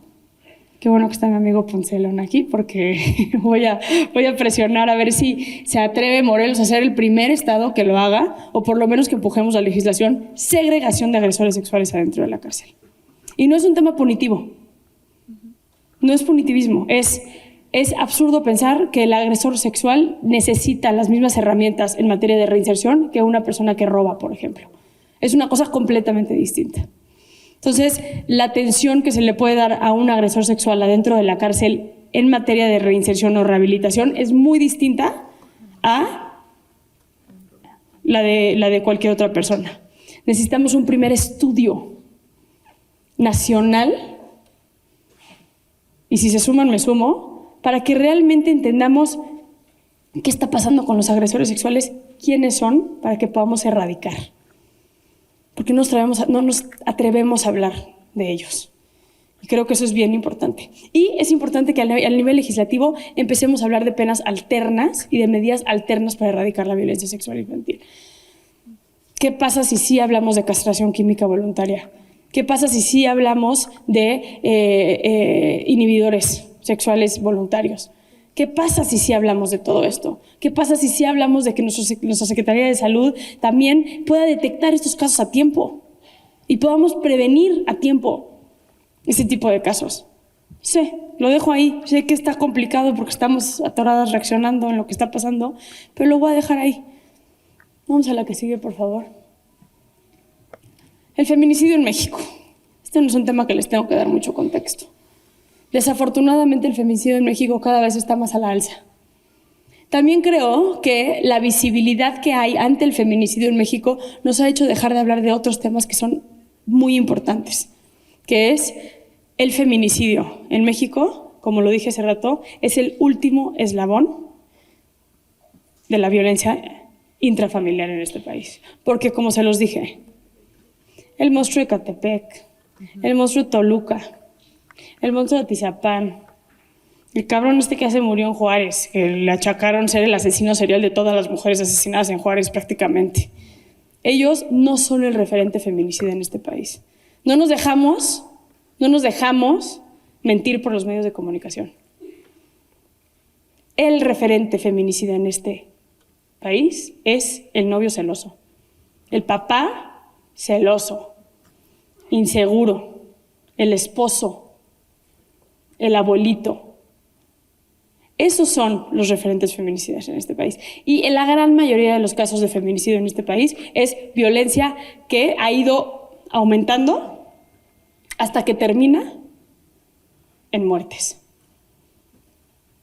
qué bueno que está mi amigo Poncelón aquí porque voy a presionar a ver si se atreve Morelos a ser el primer estado que lo haga o por lo menos que empujemos la legislación segregación de agresores sexuales adentro de la cárcel. Y no es un tema punitivo, no es punitivismo, es absurdo pensar que el agresor sexual necesita las mismas herramientas en materia de reinserción que una persona que roba, por ejemplo. Es una cosa completamente distinta. Entonces, la atención que se le puede dar a un agresor sexual adentro de la cárcel en materia de reinserción o rehabilitación es muy distinta a la de cualquier otra persona. Necesitamos un primer estudio nacional, y si se suman, me sumo, para que realmente entendamos qué está pasando con los agresores sexuales, quiénes son, para que podamos erradicar. Porque no nos atrevemos a hablar de ellos. Y creo que eso es bien importante. Y es importante que al nivel legislativo empecemos a hablar de penas alternas y de medidas alternas para erradicar la violencia sexual infantil. ¿Qué pasa si sí hablamos de castración química voluntaria? ¿Qué pasa si sí hablamos de inhibidores sexuales voluntarios? ¿Qué pasa si sí hablamos de todo esto? ¿Qué pasa si sí hablamos de que nuestra Secretaría de Salud también pueda detectar estos casos a tiempo y podamos prevenir a tiempo este tipo de casos? Sé, lo dejo ahí, sé que está complicado porque estamos atoradas reaccionando en lo que está pasando, pero lo voy a dejar ahí. Vamos a la que sigue, por favor. El feminicidio en México. Este no es un tema que les tengo que dar mucho contexto. Desafortunadamente el feminicidio en México cada vez está más a la alza. También creo que la visibilidad que hay ante el feminicidio en México nos ha hecho dejar de hablar de otros temas que son muy importantes, que es el feminicidio en México, como lo dije hace rato, es el último eslabón de la violencia intrafamiliar en este país. Porque, como se los dije, el monstruo de Ecatepec, el monstruo de Toluca, el monstruo de Atizapán, el cabrón que se murió en Juárez, que le achacaron ser el asesino serial de todas las mujeres asesinadas en Juárez prácticamente. Ellos no son el referente feminicida en este país. No nos dejamos mentir por los medios de comunicación. El referente feminicida en este país es el novio celoso, el papá celoso, inseguro, el esposo, el abuelito. Esos son los referentes feminicidas en este país. Y en la gran mayoría de los casos de feminicidio en este país es violencia que ha ido aumentando hasta que termina en muertes.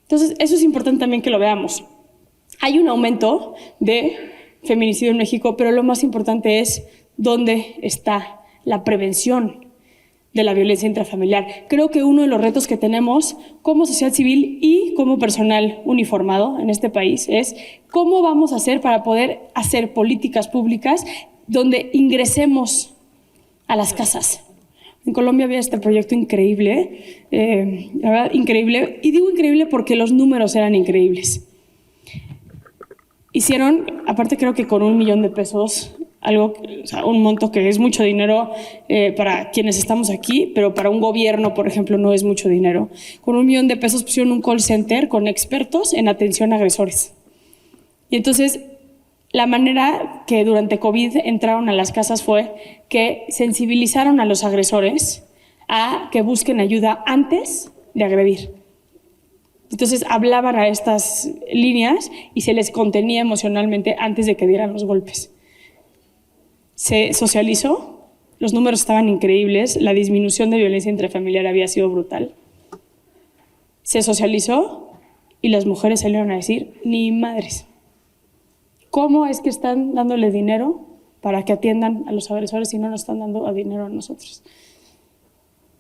Entonces, eso es importante también que lo veamos. Hay un aumento de feminicidio en México, pero lo más importante es dónde está la prevención de la violencia intrafamiliar. Creo que uno de los retos que tenemos como sociedad civil y como personal uniformado en este país es cómo vamos a hacer para poder hacer políticas públicas donde ingresemos a las casas. En Colombia había este proyecto increíble, la verdad, increíble, y digo increíble porque los números eran increíbles. Hicieron, aparte creo que con $1 millón, algo, o sea, un monto que es mucho dinero para quienes estamos aquí, pero para un gobierno, por ejemplo, no es mucho dinero. Con $1 millón pusieron un call center con expertos en atención a agresores. Y entonces, la manera que durante COVID entraron a las casas fue que sensibilizaron a los agresores a que busquen ayuda antes de agredir. Entonces hablaban a estas líneas y se les contenía emocionalmente antes de que dieran los golpes. Se socializó, los números estaban increíbles, la disminución de violencia intrafamiliar había sido brutal. Se socializó y las mujeres salieron a decir, ni madres. ¿Cómo es que están dándole dinero para que atiendan a los agresores y no nos están dando dinero a nosotros?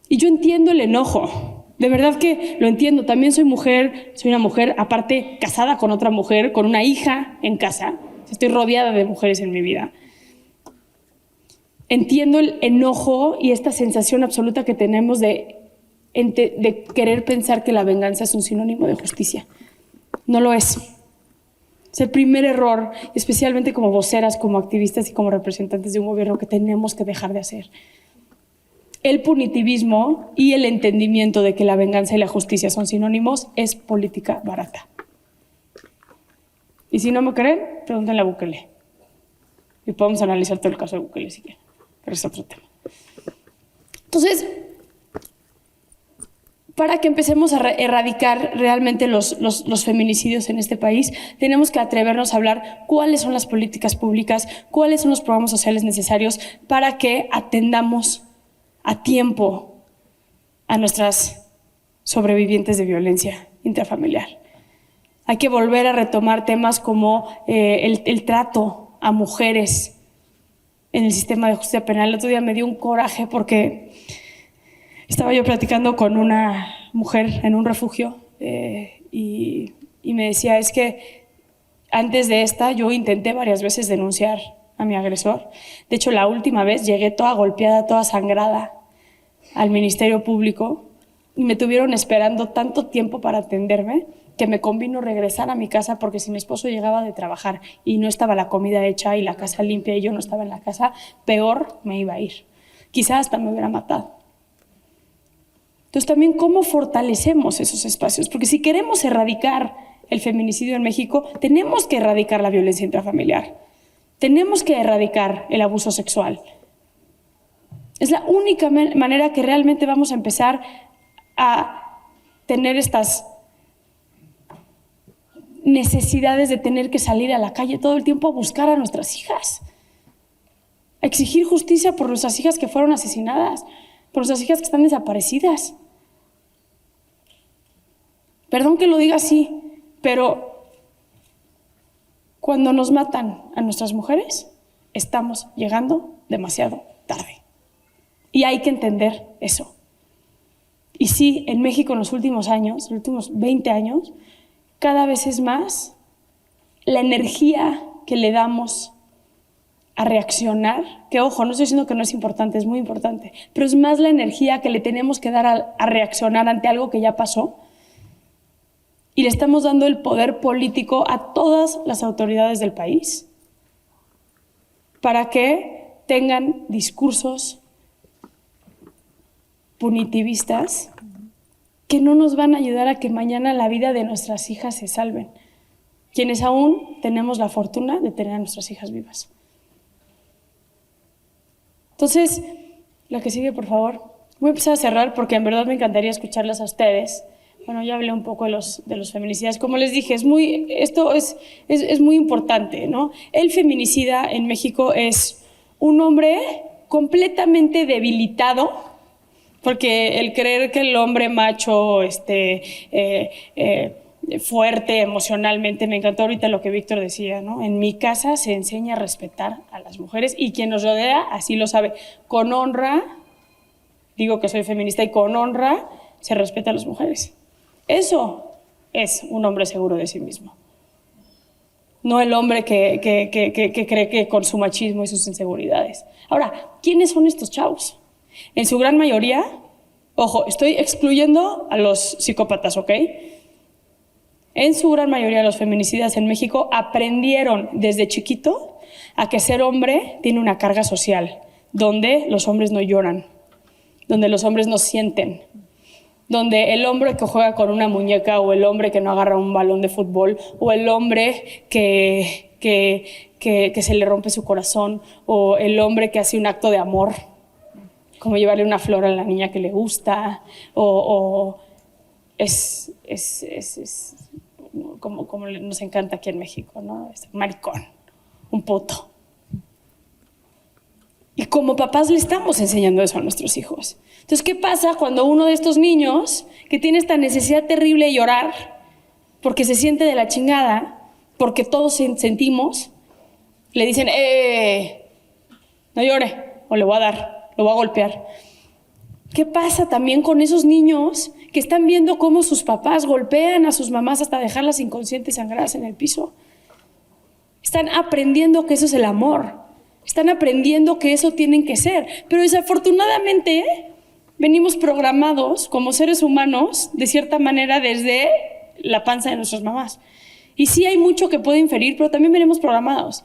Y yo entiendo el enojo, de verdad que lo entiendo. También soy mujer, soy una mujer aparte casada con otra mujer, con una hija en casa. Estoy rodeada de mujeres en mi vida. Entiendo el enojo y esta sensación absoluta que tenemos de querer pensar que la venganza es un sinónimo de justicia. No lo es. Es el primer error, especialmente como voceras, como activistas y como representantes de un gobierno que tenemos que dejar de hacer. El punitivismo y el entendimiento de que la venganza y la justicia son sinónimos es política barata. Y si no me creen, pregúntenle a Bukele. Y podemos analizar todo el caso de Bukele si quieren, pero es otro tema. Entonces, para que empecemos a erradicar realmente los feminicidios en este país, tenemos que atrevernos a hablar cuáles son las políticas públicas, cuáles son los programas sociales necesarios para que atendamos a tiempo a nuestras sobrevivientes de violencia intrafamiliar. Hay que volver a retomar temas como el trato a mujeres en el sistema de justicia penal. El otro día me dio un coraje porque estaba yo platicando con una mujer en un refugio y me decía, es que antes de esta yo intenté varias veces denunciar a mi agresor. De hecho, la última vez llegué toda golpeada, toda sangrada al Ministerio Público y me tuvieron esperando tanto tiempo para atenderme que me convino regresar a mi casa porque si mi esposo llegaba de trabajar y no estaba la comida hecha y la casa limpia y yo no estaba en la casa, peor me iba a ir. Quizás hasta me hubiera matado. Entonces también cómo fortalecemos esos espacios, porque si queremos erradicar el feminicidio en México, tenemos que erradicar la violencia intrafamiliar, tenemos que erradicar el abuso sexual. Es la única manera que realmente vamos a empezar a tener estas necesidades de tener que salir a la calle todo el tiempo a buscar a nuestras hijas, a exigir justicia por nuestras hijas que fueron asesinadas, por nuestras hijas que están desaparecidas. Perdón que lo diga así, pero cuando nos matan a nuestras mujeres, estamos llegando demasiado tarde. Y hay que entender eso. Y sí, en México en los últimos años, los últimos 20 años, cada vez es más la energía que le damos a reaccionar, que ojo, no estoy diciendo que no es importante, es muy importante, pero es más la energía que le tenemos que dar a reaccionar ante algo que ya pasó. Y le estamos dando el poder político a todas las autoridades del país para que tengan discursos punitivistas que no nos van a ayudar a que mañana la vida de nuestras hijas se salven, quienes aún tenemos la fortuna de tener a nuestras hijas vivas. Entonces, la que sigue, por favor. Voy a empezar a cerrar porque en verdad me encantaría escucharlas a ustedes. Bueno, ya hablé un poco de los feminicidas. Como les dije, esto es muy importante, ¿no? El feminicida en México es un hombre completamente debilitado, porque el creer que el hombre macho, fuerte emocionalmente, me encantó ahorita lo que Víctor decía, ¿no? En mi casa se enseña a respetar a las mujeres y quien nos rodea así lo sabe. Con honra, digo que soy feminista, y con honra se respeta a las mujeres. Eso es un hombre seguro de sí mismo. No el hombre que cree que con su machismo y sus inseguridades. Ahora, ¿quiénes son estos chavos? En su gran mayoría, ojo, estoy excluyendo a los psicópatas, ¿ok? En su gran mayoría los feminicidas en México aprendieron desde chiquito a que ser hombre tiene una carga social, donde los hombres no lloran, donde los hombres no sienten, donde el hombre que juega con una muñeca o el hombre que no agarra un balón de fútbol o el hombre que se le rompe su corazón o el hombre que hace un acto de amor, como llevarle una flor a la niña que le gusta o es como nos encanta aquí en México, ¿no? Es un maricón, un puto. Y como papás le estamos enseñando eso a nuestros hijos. Entonces, ¿qué pasa cuando uno de estos niños que tiene esta necesidad terrible de llorar porque se siente de la chingada, porque todos sentimos, le dicen, no llore, o le voy a dar, lo voy a golpear? ¿Qué pasa también con esos niños que están viendo cómo sus papás golpean a sus mamás hasta dejarlas inconscientes y sangradas en el piso? Están aprendiendo que eso es el amor. Están aprendiendo que eso tienen que ser. Pero desafortunadamente venimos programados como seres humanos, de cierta manera, desde la panza de nuestras mamás. Y sí hay mucho que puede inferir, pero también venimos programados.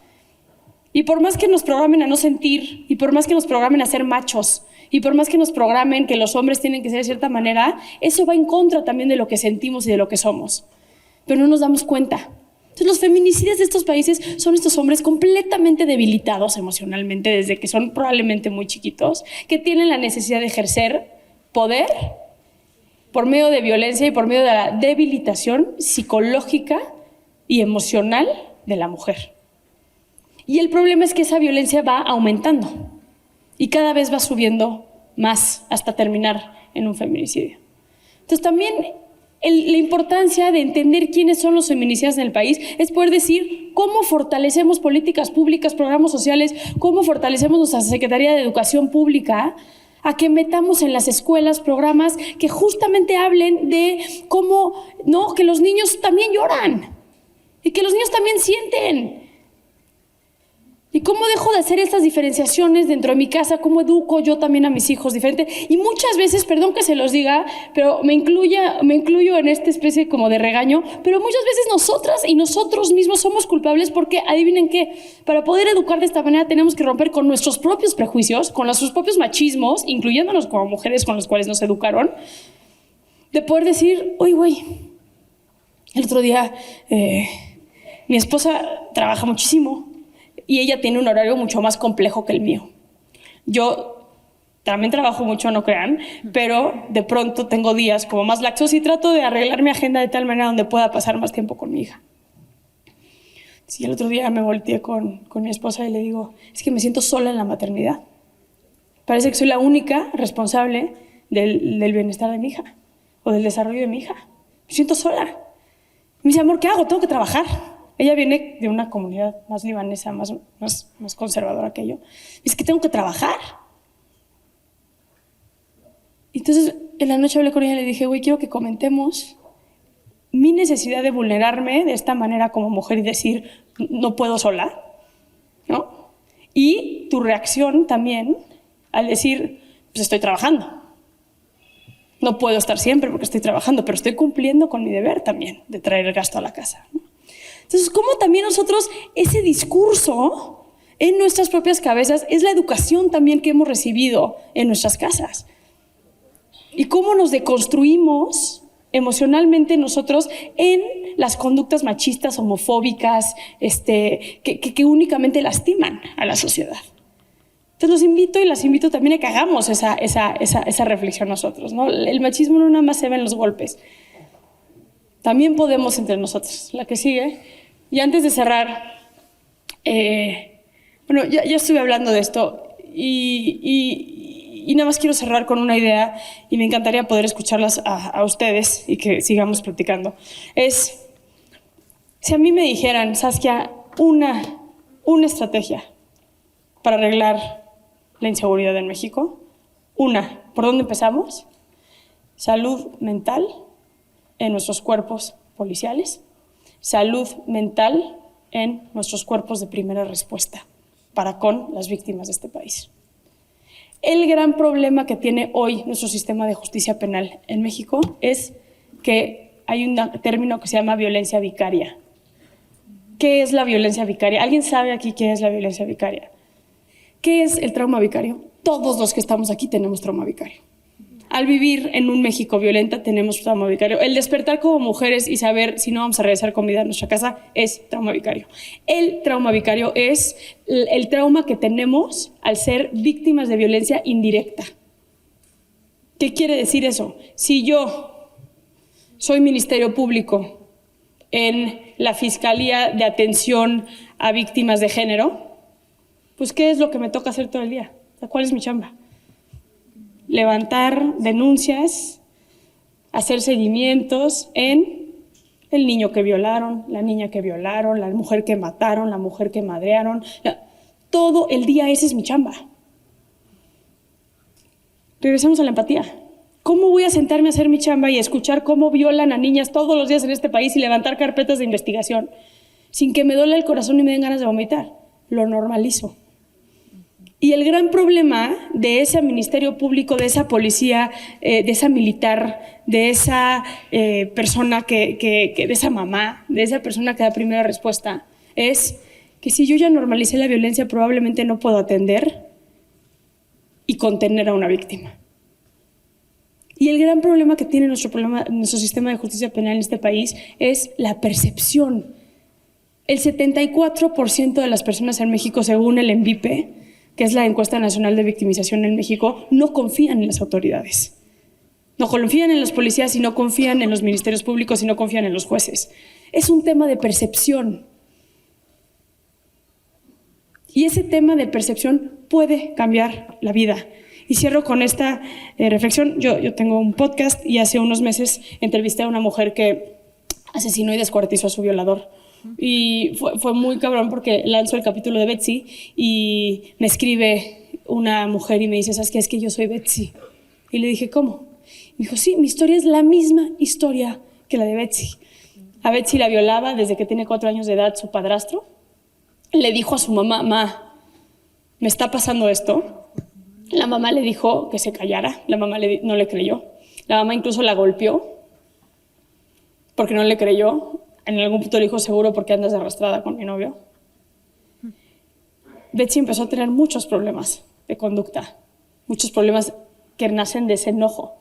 Y por más que nos programen a no sentir, y por más que nos programen a ser machos, y por más que nos programen que los hombres tienen que ser de cierta manera, eso va en contra también de lo que sentimos y de lo que somos. Pero no nos damos cuenta. Entonces, los feminicidas de estos países son estos hombres completamente debilitados emocionalmente desde que son probablemente muy chiquitos, que tienen la necesidad de ejercer poder por medio de violencia y por medio de la debilitación psicológica y emocional de la mujer. Y el problema es que esa violencia va aumentando y cada vez va subiendo más hasta terminar en un feminicidio. Entonces, también la importancia de entender quiénes son los feminicidas en el país es poder decir cómo fortalecemos políticas públicas, programas sociales, cómo fortalecemos nuestra Secretaría de Educación Pública a que metamos en las escuelas programas que justamente hablen de cómo, no, que los niños también lloran y que los niños también sienten. ¿Y cómo dejo de hacer estas diferenciaciones dentro de mi casa? ¿Cómo educo yo también a mis hijos diferente? Y muchas veces, perdón que se los diga, pero me incluyo en esta especie como de regaño, pero muchas veces nosotras y nosotros mismos somos culpables porque, adivinen qué, para poder educar de esta manera tenemos que romper con nuestros propios prejuicios, con nuestros propios machismos, incluyéndonos como mujeres con los cuales nos educaron, de poder decir, oye, güey, el otro día mi esposa trabaja muchísimo, y ella tiene un horario mucho más complejo que el mío. Yo también trabajo mucho, no crean, pero de pronto tengo días como más laxos y trato de arreglar mi agenda de tal manera donde pueda pasar más tiempo con mi hija. Sí, el otro día me volteé con mi esposa y le digo, es que me siento sola en la maternidad. Parece que soy la única responsable del bienestar de mi hija o del desarrollo de mi hija. Me siento sola. Me dice, amor, ¿qué hago? Tengo que trabajar. Ella viene de una comunidad más libanesa, más conservadora que yo. Es que tengo que trabajar. Entonces, en la noche hablé con ella y le dije, güey, quiero que comentemos mi necesidad de vulnerarme de esta manera como mujer y decir, no puedo sola, ¿no? Y tu reacción también al decir, pues estoy trabajando. No puedo estar siempre porque estoy trabajando, pero estoy cumpliendo con mi deber también de traer el gasto a la casa, ¿no? Entonces, ¿cómo también nosotros ese discurso en nuestras propias cabezas es la educación también que hemos recibido en nuestras casas. Y cómo nos deconstruimos emocionalmente nosotros en las conductas machistas, homofóbicas, que únicamente lastiman a la sociedad. Entonces los invito y las invito también a que hagamos esa reflexión nosotros, ¿no? El machismo no nada más se ve en los golpes. También podemos entre nosotros. La que sigue. Y antes de cerrar, bueno, ya estuve hablando de esto y nada más quiero cerrar con una idea y me encantaría poder escucharlas a ustedes y que sigamos platicando. Es, si a mí me dijeran, Saskia, una estrategia para arreglar la inseguridad en México, ¿por dónde empezamos? Salud mental en nuestros cuerpos policiales, salud mental en nuestros cuerpos de primera respuesta para con las víctimas de este país. El gran problema que tiene hoy nuestro sistema de justicia penal en México es que hay un término que se llama violencia vicaria. ¿Qué es la violencia vicaria? ¿Alguien sabe aquí qué es la violencia vicaria? ¿Qué es el trauma vicario? Todos los que estamos aquí tenemos trauma vicario. Al vivir en un México violento tenemos trauma vicario. El despertar como mujeres y saber si no vamos a regresar con vida a nuestra casa es trauma vicario. El trauma vicario es el trauma que tenemos al ser víctimas de violencia indirecta. ¿Qué quiere decir eso? Si yo soy Ministerio Público en la Fiscalía de Atención a Víctimas de Género, pues ¿qué es lo que me toca hacer todo el día? ¿Cuál es mi chamba? Levantar denuncias, hacer seguimientos en el niño que violaron, la niña que violaron, la mujer que mataron, la mujer que madrearon. Todo el día esa es mi chamba. Regresemos a la empatía. ¿Cómo voy a sentarme a hacer mi chamba y escuchar cómo violan a niñas todos los días en este país y levantar carpetas de investigación sin que me duele el corazón y me den ganas de vomitar? Lo normalizo. Y el gran problema de ese ministerio público, de esa policía, de esa militar, de esa persona de esa mamá, de esa persona que da primera respuesta, es que si yo ya normalicé la violencia, probablemente no puedo atender y contener a una víctima. Y el gran problema que tiene nuestro sistema de justicia penal en este país es la percepción. El 74% de las personas en México, según el ENVIPE, que es la encuesta nacional de victimización en México, no confían en las autoridades. No confían en los policías y no confían en los ministerios públicos y no confían en los jueces. Es un tema de percepción. Y ese tema de percepción puede cambiar la vida. Y cierro con esta reflexión. Yo tengo un podcast y hace unos meses entrevisté a una mujer que asesinó y descuartizó a su violador. Y fue muy cabrón porque lanzo el capítulo de Betsy y me escribe una mujer y me dice, ¿sabes qué? Es que yo soy Betsy. Y le dije, ¿cómo? Me dijo, sí, mi historia es la misma historia que la de Betsy. A Betsy la violaba desde que tiene 4 años de edad su padrastro. Le dijo a su mamá, ma, ¿me está pasando esto? La mamá le dijo que se callara. La mamá no le creyó. La mamá incluso la golpeó porque no le creyó. En algún punto le dijo, seguro porque andas arrastrada con mi novio. Betsy empezó a tener muchos problemas de conducta, muchos problemas que nacen de ese enojo.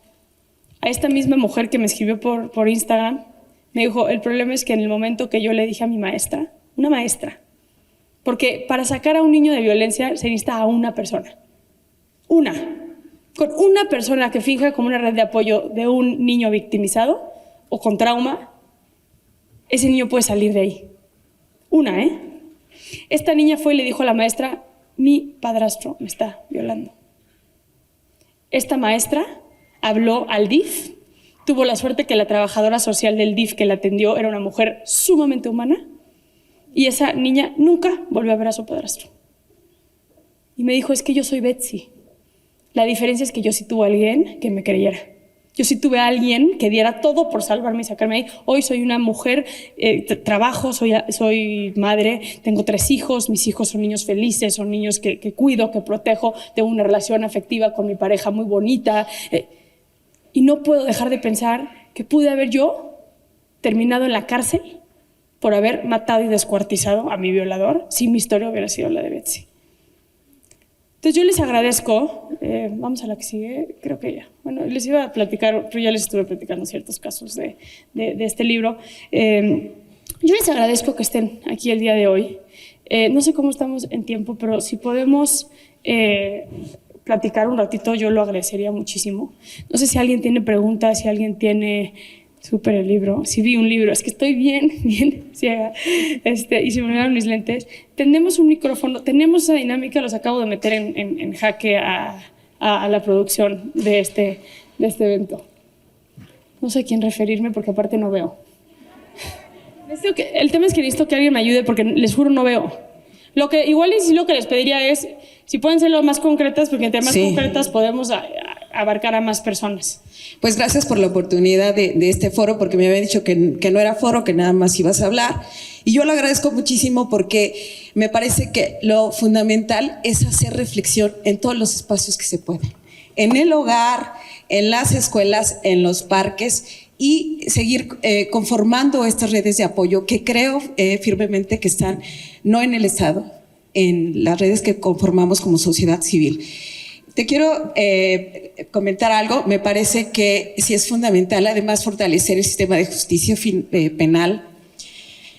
A esta misma mujer que me escribió por Instagram, me dijo, el problema es que en el momento que yo le dije a mi maestra, una maestra, porque para sacar a un niño de violencia se necesita a una persona. Con una persona que finja como una red de apoyo de un niño victimizado o con trauma, ese niño puede salir de ahí. Esta niña fue y le dijo a la maestra, mi padrastro me está violando. Esta maestra habló al DIF, tuvo la suerte que la trabajadora social del DIF que la atendió era una mujer sumamente humana y esa niña nunca volvió a ver a su padrastro. Y me dijo, es que yo soy Betsy. La diferencia es que yo sí tuve a alguien que me creyera. Yo sí tuve a alguien que diera todo por salvarme y sacarme ahí. Hoy soy una mujer, trabajo, soy madre, tengo 3 hijos, mis hijos son niños felices, son niños que cuido, que protejo, tengo una relación afectiva con mi pareja muy bonita. Y no puedo dejar de pensar que pude haber yo terminado en la cárcel por haber matado y descuartizado a mi violador si mi historia hubiera sido la de Betsy. Entonces yo les agradezco, vamos a la que sigue, creo que ya. Bueno, les iba a platicar, pero ya les estuve platicando ciertos casos de este libro. Yo les agradezco que estén aquí el día de hoy. No sé cómo estamos en tiempo, pero si podemos platicar un ratito, yo lo agradecería muchísimo. No sé si alguien tiene preguntas, si alguien tiene... Súper el libro, sí vi un libro, es que estoy bien ciega, y se me olvidaron mis lentes. Tenemos un micrófono, tenemos esa dinámica, los acabo de meter en jaque a la producción de este evento. No sé a quién referirme porque aparte no veo. El tema es que necesito que alguien me ayude porque les juro no veo. Igual y sí lo que les pediría es, si pueden ser lo más concretas, porque entre más concretas podemos abarcar a más personas. Pues gracias por la oportunidad de este foro, porque me había dicho que no era foro, que nada más ibas a hablar. Y yo lo agradezco muchísimo porque me parece que lo fundamental es hacer reflexión en todos los espacios que se pueden. En el hogar, en las escuelas, en los parques, y seguir conformando estas redes de apoyo que creo firmemente que están no en el Estado, en las redes que conformamos como sociedad civil. Te quiero comentar algo. Me parece que sí es fundamental, además, fortalecer el sistema de justicia penal.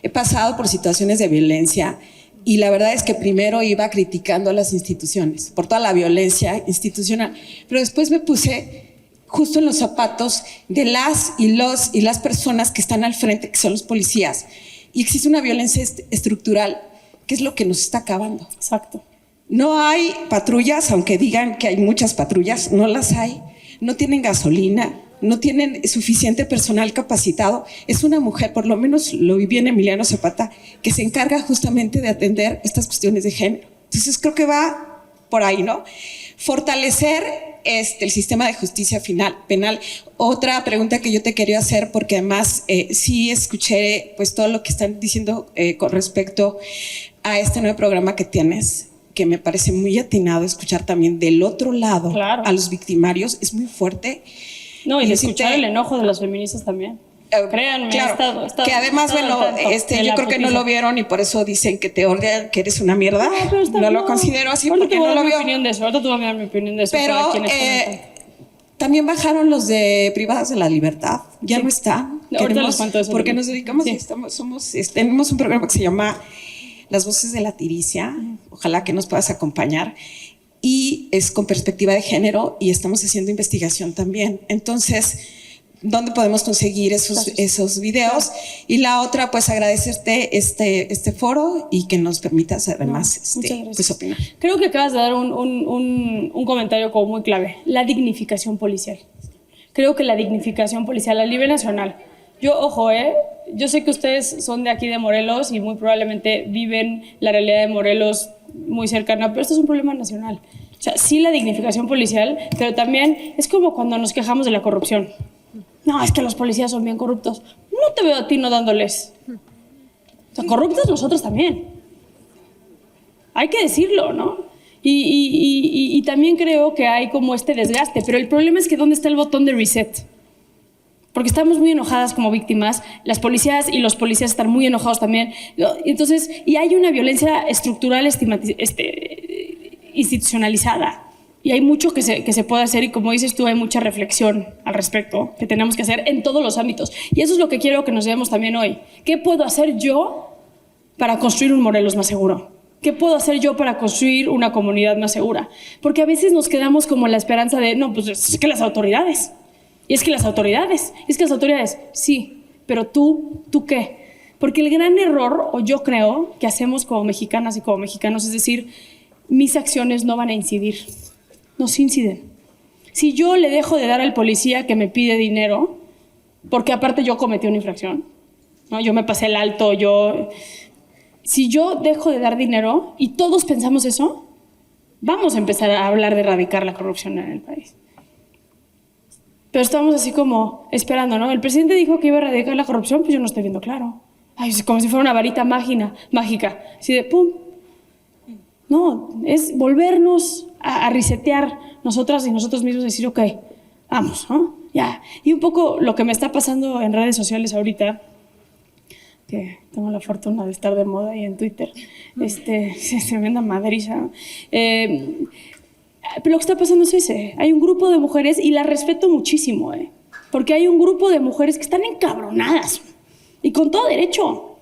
He pasado por situaciones de violencia y la verdad es que primero iba criticando a las instituciones por toda la violencia institucional, pero después me puse justo en los zapatos de las personas que están al frente, que son los policías, y existe una violencia estructural que es lo que nos está acabando. Exacto. No hay patrullas, aunque digan que hay muchas patrullas, no las hay. No tienen gasolina, no tienen suficiente personal capacitado. Es una mujer, por lo menos lo viví en Emiliano Zapata, que se encarga justamente de atender estas cuestiones de género. Entonces creo que va por ahí, ¿no? Fortalecer el sistema de justicia penal. Otra pregunta que yo te quería hacer, porque además sí escuché pues todo lo que están diciendo con respecto a este nuevo programa que tienes, que me parece muy atinado escuchar también del otro lado. Claro. A los victimarios, es muy fuerte. No, y de escuchar el enojo de las feministas también. Créanme, claro, que además, bueno, yo creo que no lo vieron y por eso dicen que te odian, que eres una mierda. No lo considero así porque no lo vio. Ahorita te voy a dar mi opinión de eso. Pero también bajaron los de privadas de la libertad. Ya no están. Ahorita les cuento eso. Porque nos dedicamos, tenemos un programa que se llama Las Voces de la Tiricia. Ojalá que nos puedas acompañar. Y es con perspectiva de género y estamos haciendo investigación también. Entonces, ¿dónde podemos conseguir esos videos? Y la otra, pues agradecerte este foro y que nos permitas además pues opinar. Creo que acabas de dar un comentario como muy clave. La dignificación policial. Creo que la dignificación policial a nivel nacional. Yo sé que ustedes son de aquí de Morelos y muy probablemente viven la realidad de Morelos muy cercana, pero esto es un problema nacional. O sea, sí la dignificación policial, pero también es como cuando nos quejamos de la corrupción. No, es que los policías son bien corruptos. No te veo a ti no dándoles. O sea, corruptos nosotros también. Hay que decirlo, ¿no? Y también creo que hay como este desgaste, pero el problema es que ¿dónde está el botón de reset? Porque estamos muy enojadas como víctimas, las policías y los policías están muy enojados también. Entonces, y hay una violencia estructural institucionalizada. Y hay mucho que se puede hacer y como dices tú, hay mucha reflexión al respecto que tenemos que hacer en todos los ámbitos. Y eso es lo que quiero que nos llevemos también hoy. ¿Qué puedo hacer yo para construir un Morelos más seguro? ¿Qué puedo hacer yo para construir una comunidad más segura? Porque a veces nos quedamos como en la esperanza de, no, pues es que las autoridades. Y es que las autoridades. Sí, pero ¿tú qué? Porque el gran error, o yo creo, que hacemos como mexicanas y como mexicanos, es decir, mis acciones no van a incidir. No se inciden. Si yo le dejo de dar al policía que me pide dinero, porque aparte yo cometí una infracción, ¿no? Yo me pasé el alto, si yo dejo de dar dinero y todos pensamos eso, vamos a empezar a hablar de erradicar la corrupción en el país. Pero estamos así como esperando, ¿no? El presidente dijo que iba a erradicar la corrupción, pues yo no estoy viendo claro. Ay, es como si fuera una varita mágica, así de pum. No, es volvernos a resetear nosotras y nosotros mismos, decir, ok, vamos, ¿no? Ya. Y un poco lo que me está pasando en redes sociales ahorita, que tengo la fortuna de estar de moda y en Twitter, es tremenda madriza. Pero lo que está pasando es ese. Hay un grupo de mujeres, y las respeto muchísimo, porque hay un grupo de mujeres que están encabronadas, y con todo derecho.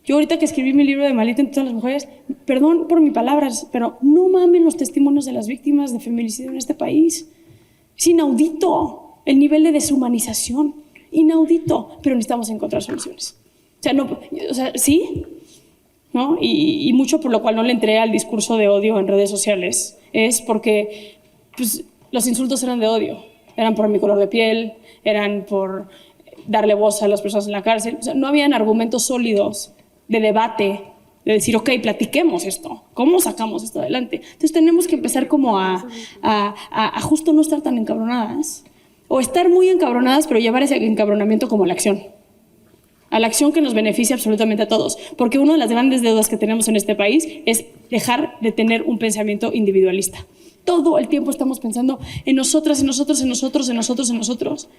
Yo ahorita que escribí mi libro de Malita entre todas las mujeres, perdón por mis palabras, pero no mamen los testimonios de las víctimas de feminicidio en este país. Es inaudito el nivel de deshumanización, inaudito, pero necesitamos encontrar soluciones. Sí, ¿no? Y mucho por lo cual no le entré al discurso de odio en redes sociales es porque pues, los insultos eran de odio, eran por mi color de piel, eran por darle voz a las personas en la cárcel. O sea, no habían argumentos sólidos de debate, de decir, ok, platiquemos esto, ¿cómo sacamos esto adelante? Entonces tenemos que empezar como a justo no estar tan encabronadas, o estar muy encabronadas, pero llevar ese encabronamiento como a la acción que nos beneficia absolutamente a todos, porque una de las grandes deudas que tenemos en este país es dejar de tener un pensamiento individualista. Todo el tiempo estamos pensando en nosotras, en nosotros, en nosotros, en nosotros, en nosotros.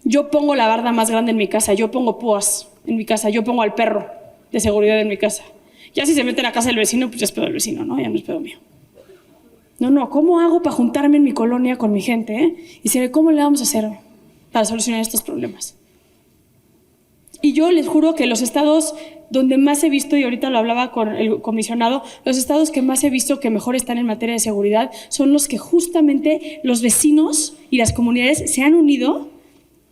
Yo pongo la barda más grande en mi casa, yo pongo púas en mi casa, yo pongo al perro de seguridad en mi casa. Ya si se mete en la casa del vecino, pues ya es pedo del vecino, ¿no? Ya no es pedo mío. No, ¿cómo hago para juntarme en mi colonia con mi gente? Y decir, ¿cómo le vamos a hacer para solucionar estos problemas? Y yo les juro que los estados donde más he visto, y ahorita lo hablaba con el comisionado, los estados que más he visto que mejor están en materia de seguridad son los que justamente los vecinos y las comunidades se han unido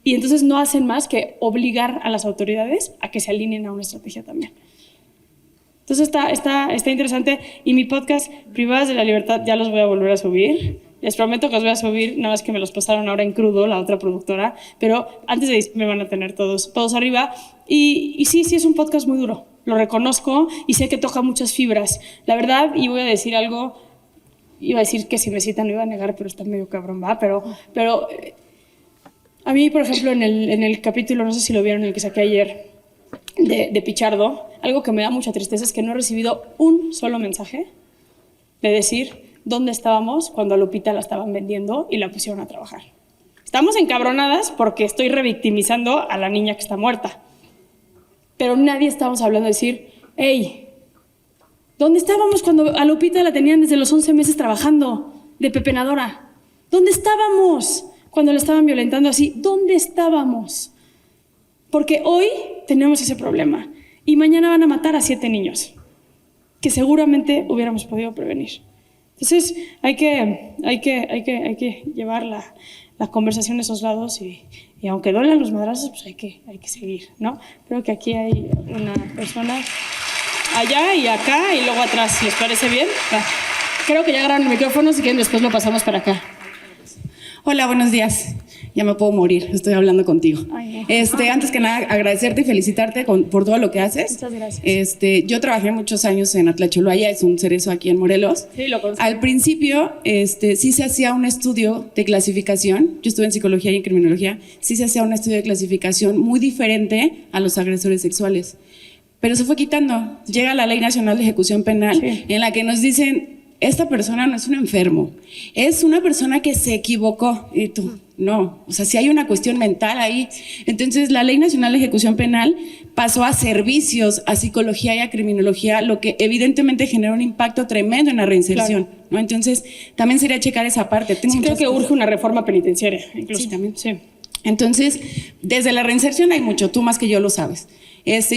y entonces no hacen más que obligar a las autoridades a que se alineen a una estrategia también. Entonces está interesante. Y mi podcast, Privadas de la Libertad, ya los voy a volver a subir. Les prometo que los voy a subir, nada más que me los pasaron ahora en crudo, la otra productora, pero antes de diciembre van a tener todos arriba. Y sí, es un podcast muy duro, lo reconozco y sé que toca muchas fibras. La verdad, y voy a decir algo, iba a decir que si me citan lo iba a negar, pero está medio cabrón, ¿va? Pero a mí, por ejemplo, en el capítulo, no sé si lo vieron, el que saqué ayer, de Pichardo, algo que me da mucha tristeza es que no he recibido un solo mensaje de decir dónde estábamos cuando a Lupita la estaban vendiendo y la pusieron a trabajar. Estamos encabronadas porque estoy revictimizando a la niña que está muerta, pero nadie estábamos hablando de decir, hey, ¿dónde estábamos cuando a Lupita la tenían desde los 11 meses trabajando de pepenadora? ¿Dónde estábamos cuando la estaban violentando así? ¿Dónde estábamos? Porque hoy tenemos ese problema y mañana van a matar a 7 niños que seguramente hubiéramos podido prevenir. Entonces hay que llevar la conversación a esos lados y aunque duelan los madrazos, pues hay que seguir, ¿no? Creo que aquí hay una persona allá y acá y luego atrás. ¿Les parece bien? Creo que ya agarraron el micrófono, si quieren después lo pasamos para acá. Hola, buenos días. Ya me puedo morir, estoy hablando contigo. Ay, no. Antes que nada, agradecerte y felicitarte por todo lo que haces. Muchas gracias. Yo trabajé muchos años en Atlacholoaya, es un cerezo aquí en Morelos. Sí, lo conozco. Al principio, sí se hacía un estudio de clasificación. Yo estuve en psicología y en criminología. Sí se hacía un estudio de clasificación muy diferente a los agresores sexuales. Pero se fue quitando. Llega la Ley Nacional de Ejecución Penal, sí, en la que nos dicen, esta persona no es un enfermo, es una persona que se equivocó. Y tú, no, o sea, si hay una cuestión mental ahí. Entonces, la Ley Nacional de Ejecución Penal pasó a servicios, a psicología y a criminología, lo que evidentemente generó un impacto tremendo en la reinserción, claro, ¿no? Entonces, también sería checar esa parte. Sí, creo que urge una reforma penitenciaria, incluso. Sí, también. Sí. Entonces, desde la reinserción hay mucho, tú más que yo lo sabes.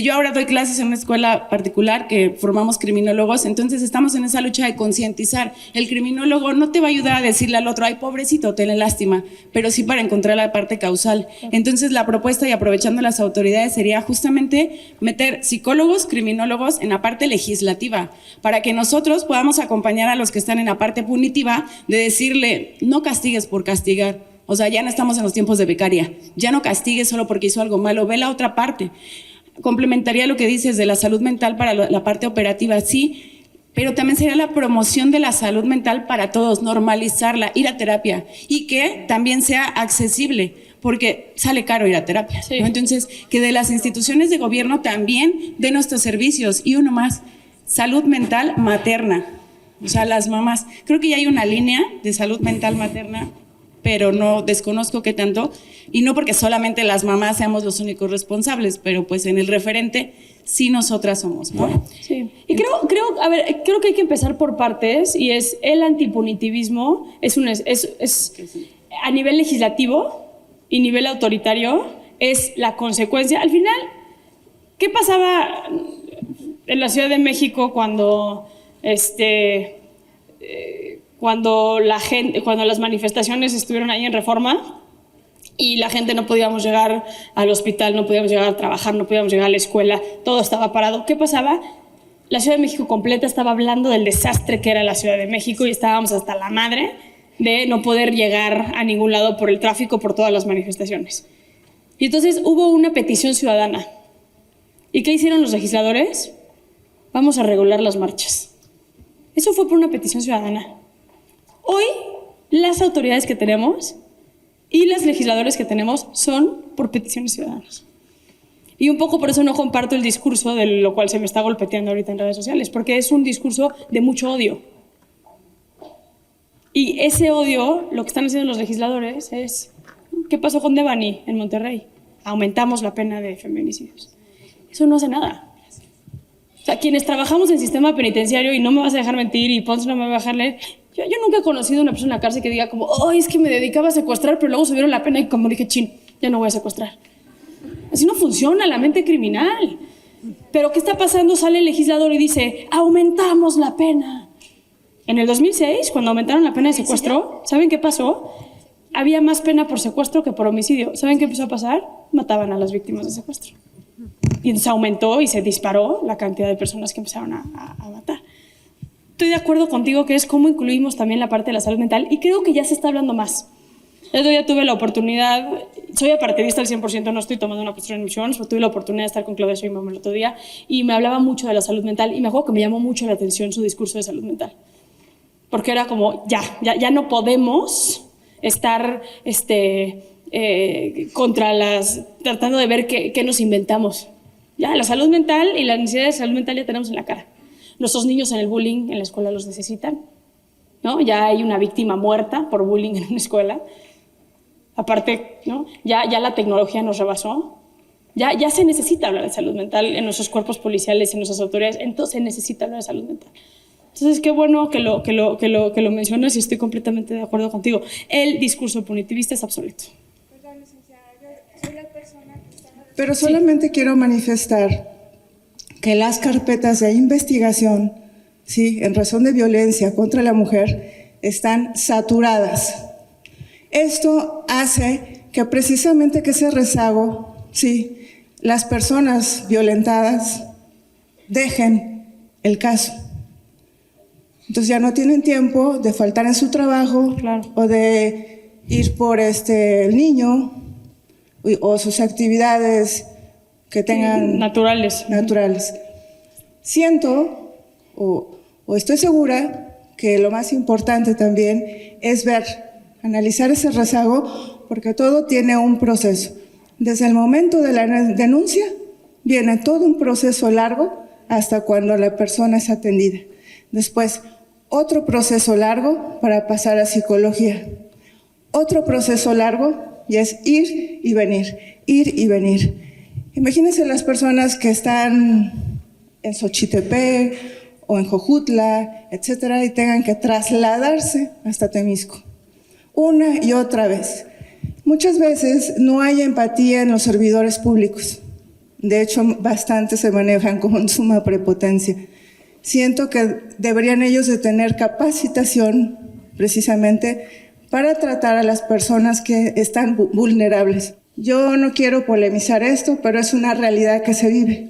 Yo ahora doy clases en una escuela particular que formamos criminólogos, entonces estamos en esa lucha de concientizar. El criminólogo no te va a ayudar a decirle al otro, ay, pobrecito, tenle lástima, pero sí para encontrar la parte causal. Entonces, la propuesta, y aprovechando las autoridades, sería justamente meter psicólogos, criminólogos en la parte legislativa, para que nosotros podamos acompañar a los que están en la parte punitiva de decirle, no castigues por castigar. O sea, ya no estamos en los tiempos de becaria, ya no castigues solo porque hizo algo malo, ve la otra parte. Complementaría lo que dices de la salud mental para la parte operativa, sí, pero también sería la promoción de la salud mental para todos, normalizarla, ir a terapia y que también sea accesible, porque sale caro ir a terapia, sí, ¿no? Entonces, que de las instituciones de gobierno también den nuestros servicios. Y uno más, salud mental materna, o sea, las mamás. Creo que ya hay una línea de salud mental materna pero no desconozco qué tanto, y no porque solamente las mamás seamos los únicos responsables, pero pues en el referente sí nosotras somos, ¿no? Sí. Y creo que hay que empezar por partes, y es el antipunitivismo es a nivel legislativo y nivel autoritario es la consecuencia. Al final, ¿qué pasaba en la Ciudad de México cuando las manifestaciones estuvieron ahí en Reforma y la gente no podíamos llegar al hospital, no podíamos llegar a trabajar, no podíamos llegar a la escuela, todo estaba parado? ¿Qué pasaba? La Ciudad de México completa estaba hablando del desastre que era la Ciudad de México y estábamos hasta la madre de no poder llegar a ningún lado por el tráfico, por todas las manifestaciones. Y entonces hubo una petición ciudadana. ¿Y qué hicieron los legisladores? Vamos a regular las marchas. Eso fue por una petición ciudadana. Hoy, las autoridades que tenemos y los legisladores que tenemos son por peticiones ciudadanas. Y un poco por eso no comparto el discurso de lo cual se me está golpeteando ahorita en redes sociales, porque es un discurso de mucho odio. Y ese odio, lo que están haciendo los legisladores es, ¿qué pasó con Devani en Monterrey? Aumentamos la pena de feminicidios. Eso no hace nada. O sea, quienes trabajamos en sistema penitenciario, y no me vas a dejar mentir, y Ponce no me va a dejar leer, yo nunca he conocido a una persona en la cárcel que diga como, oh, es que me dedicaba a secuestrar, pero luego subieron la pena y como dije, chin, ya no voy a secuestrar. Así no funciona la mente criminal. Pero ¿qué está pasando? Sale el legislador y dice, aumentamos la pena. En el 2006, cuando aumentaron la pena de secuestro, ¿saben qué pasó? Había más pena por secuestro que por homicidio. ¿Saben qué empezó a pasar? Mataban a las víctimas de secuestro. Y entonces aumentó y se disparó la cantidad de personas que empezaron a matar. Estoy de acuerdo contigo que es cómo incluimos también la parte de la salud mental, y creo que ya se está hablando más. El otro día tuve la oportunidad, soy apartidista al 100%, no estoy tomando una postura en misiones, pero tuve la oportunidad de estar con Claudia Sheinbaum el otro día y me hablaba mucho de la salud mental, y me acuerdo que me llamó mucho la atención su discurso de salud mental. Porque era como, ya no podemos estar tratando de ver qué nos inventamos. Ya, la salud mental y la necesidad de salud mental ya tenemos en la cara. Nuestros niños en el bullying en la escuela los necesitan, ¿no? Ya hay una víctima muerta por bullying en una escuela. Aparte, ¿no? Ya la tecnología nos rebasó. Ya se necesita hablar de salud mental en nuestros cuerpos policiales, en nuestras autoridades. Entonces se necesita hablar de salud mental. Entonces, qué bueno que lo mencionas, y estoy completamente de acuerdo contigo. El discurso punitivista es obsoleto. Perdón, licenciada, yo soy la persona que está... Pero solamente quiero manifestar que las carpetas de investigación, ¿sí?, en razón de violencia contra la mujer están saturadas. Esto hace que precisamente que ese rezago, ¿sí?, las personas violentadas dejen el caso. Entonces ya no tienen tiempo de faltar en su trabajo, claro, o de ir por el niño o sus actividades que tengan naturales. Siento o estoy segura que lo más importante también es analizar ese rezago, porque todo tiene un proceso. Desde el momento de la denuncia viene todo un proceso largo hasta cuando la persona es atendida. Después, otro proceso largo para pasar a psicología. Otro proceso largo y es ir y venir. Imagínense las personas que están en Xochitepec o en Jojutla, etcétera, y tengan que trasladarse hasta Temisco una y otra vez. Muchas veces no hay empatía en los servidores públicos. De hecho, bastante se manejan con suma prepotencia. Siento que deberían ellos de tener capacitación precisamente para tratar a las personas que están vulnerables. Yo no quiero polemizar esto, pero es una realidad que se vive.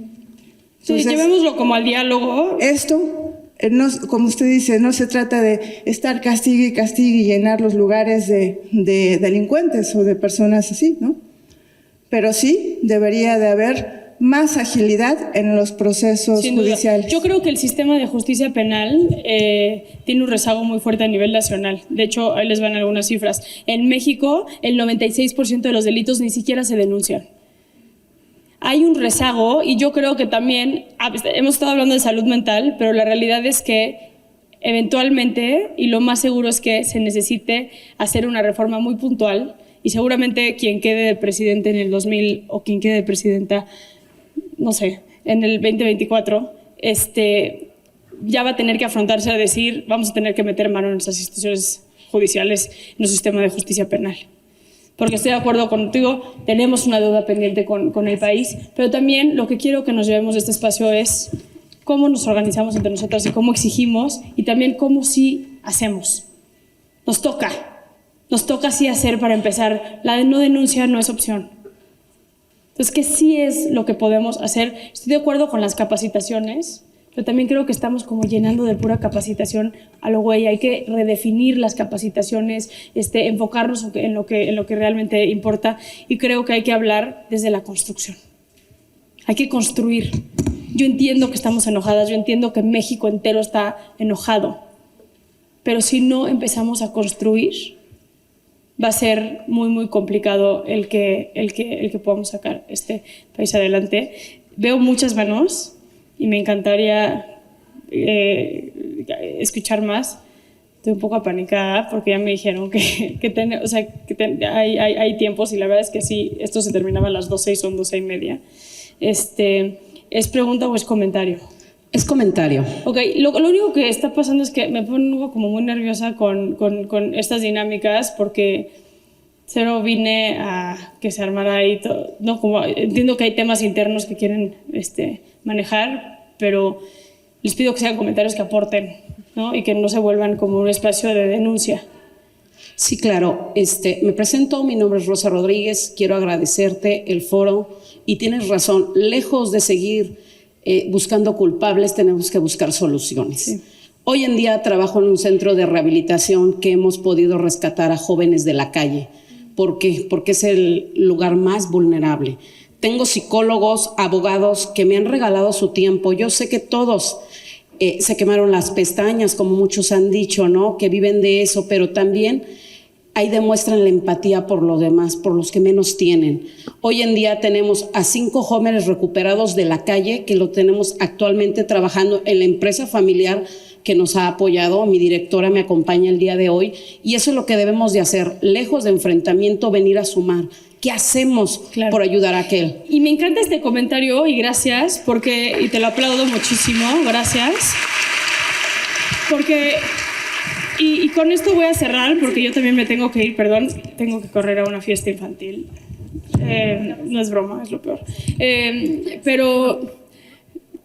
Entonces, sí, llevémoslo como al diálogo. Esto, no, como usted dice, no se trata de estar castigue y llenar los lugares de delincuentes o de personas así, ¿no? Pero sí debería de haber más agilidad en los procesos judiciales. Yo creo que el sistema de justicia penal tiene un rezago muy fuerte a nivel nacional. De hecho, ahí les van algunas cifras. En México, el 96% de los delitos ni siquiera se denuncian. Hay un rezago, y yo creo que también, hemos estado hablando de salud mental, pero la realidad es que Eventualmente, y lo más seguro es que se necesite hacer una reforma muy puntual, y seguramente quien quede de presidente en el 2000 o quien quede de presidenta, no sé, en el 2024, ya va a tener que afrontarse a decir, vamos a tener que meter mano en esas instituciones judiciales, en nuestro sistema de justicia penal. Porque estoy de acuerdo contigo, tenemos una deuda pendiente con el país, pero también lo que quiero que nos llevemos de este espacio es cómo nos organizamos entre nosotras y cómo exigimos, y también cómo sí hacemos. Nos toca sí hacer para empezar. La no denuncia no es opción. Entonces, ¿qué sí es lo que podemos hacer? Estoy de acuerdo con las capacitaciones, pero también creo que estamos como llenando de pura capacitación a lo güey. Hay que redefinir las capacitaciones, enfocarnos en lo que realmente importa, y creo que hay que hablar desde la construcción. Hay que construir. Yo entiendo que estamos enojadas, yo entiendo que México entero está enojado, pero si no empezamos a construir, va a ser muy, muy complicado el que podamos sacar este país adelante. Veo muchas manos y me encantaría escuchar más. Estoy un poco apanicada porque ya me dijeron que hay tiempos, y la verdad es que sí, esto se terminaba a las 12 y son 12:30. ¿Es pregunta o es comentario? Es comentario. Ok, lo único que está pasando es que me pongo como muy nerviosa con estas dinámicas, porque cero vine a que se armara ahí todo. No, como entiendo que hay temas internos que quieren manejar, pero les pido que sean comentarios que aporten, ¿no? Y que no se vuelvan como un espacio de denuncia. Sí, claro. Me presento, mi nombre es Rosa Rodríguez, quiero agradecerte el foro, y tienes razón, lejos de seguir buscando culpables, tenemos que buscar soluciones. Sí. Hoy en día trabajo en un centro de rehabilitación que hemos podido rescatar a jóvenes de la calle. ¿Por qué? Porque es el lugar más vulnerable. Tengo psicólogos, abogados que me han regalado su tiempo. Yo sé que todos se quemaron las pestañas, como muchos han dicho, ¿no? Que viven de eso, pero también ahí demuestran la empatía por los demás, por los que menos tienen. Hoy en día tenemos a 5 jóvenes recuperados de la calle, que lo tenemos actualmente trabajando en la empresa familiar que nos ha apoyado. Mi directora me acompaña el día de hoy, y eso es lo que debemos de hacer, lejos de enfrentamiento, venir a sumar. ¿Qué hacemos por ayudar a aquel? Y me encanta este comentario, y gracias, y te lo aplaudo muchísimo, gracias. Porque, y con esto voy a cerrar, porque yo también me tengo que ir, perdón, tengo que correr a una fiesta infantil. No es broma, es lo peor. Pero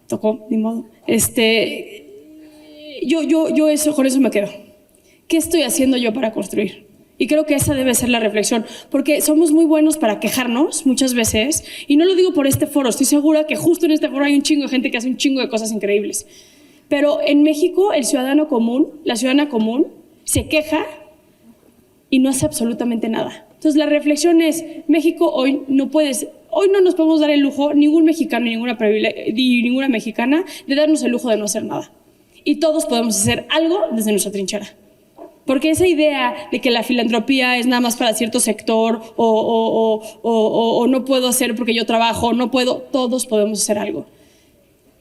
tocó, ni modo. Yo con eso me quedo. ¿Qué estoy haciendo yo para construir? Y creo que esa debe ser la reflexión, porque somos muy buenos para quejarnos muchas veces, y no lo digo por este foro, estoy segura que justo en este foro hay un chingo de gente que hace un chingo de cosas increíbles. Pero en México el ciudadano común, la ciudadana común, se queja y no hace absolutamente nada. Entonces la reflexión es, México hoy no nos podemos dar el lujo, ningún mexicano ni ninguna mexicana, de darnos el lujo de no hacer nada. Y todos podemos hacer algo desde nuestra trinchera. Porque esa idea de que la filantropía es nada más para cierto sector, o no puedo hacer porque yo trabajo, no puedo, todos podemos hacer algo.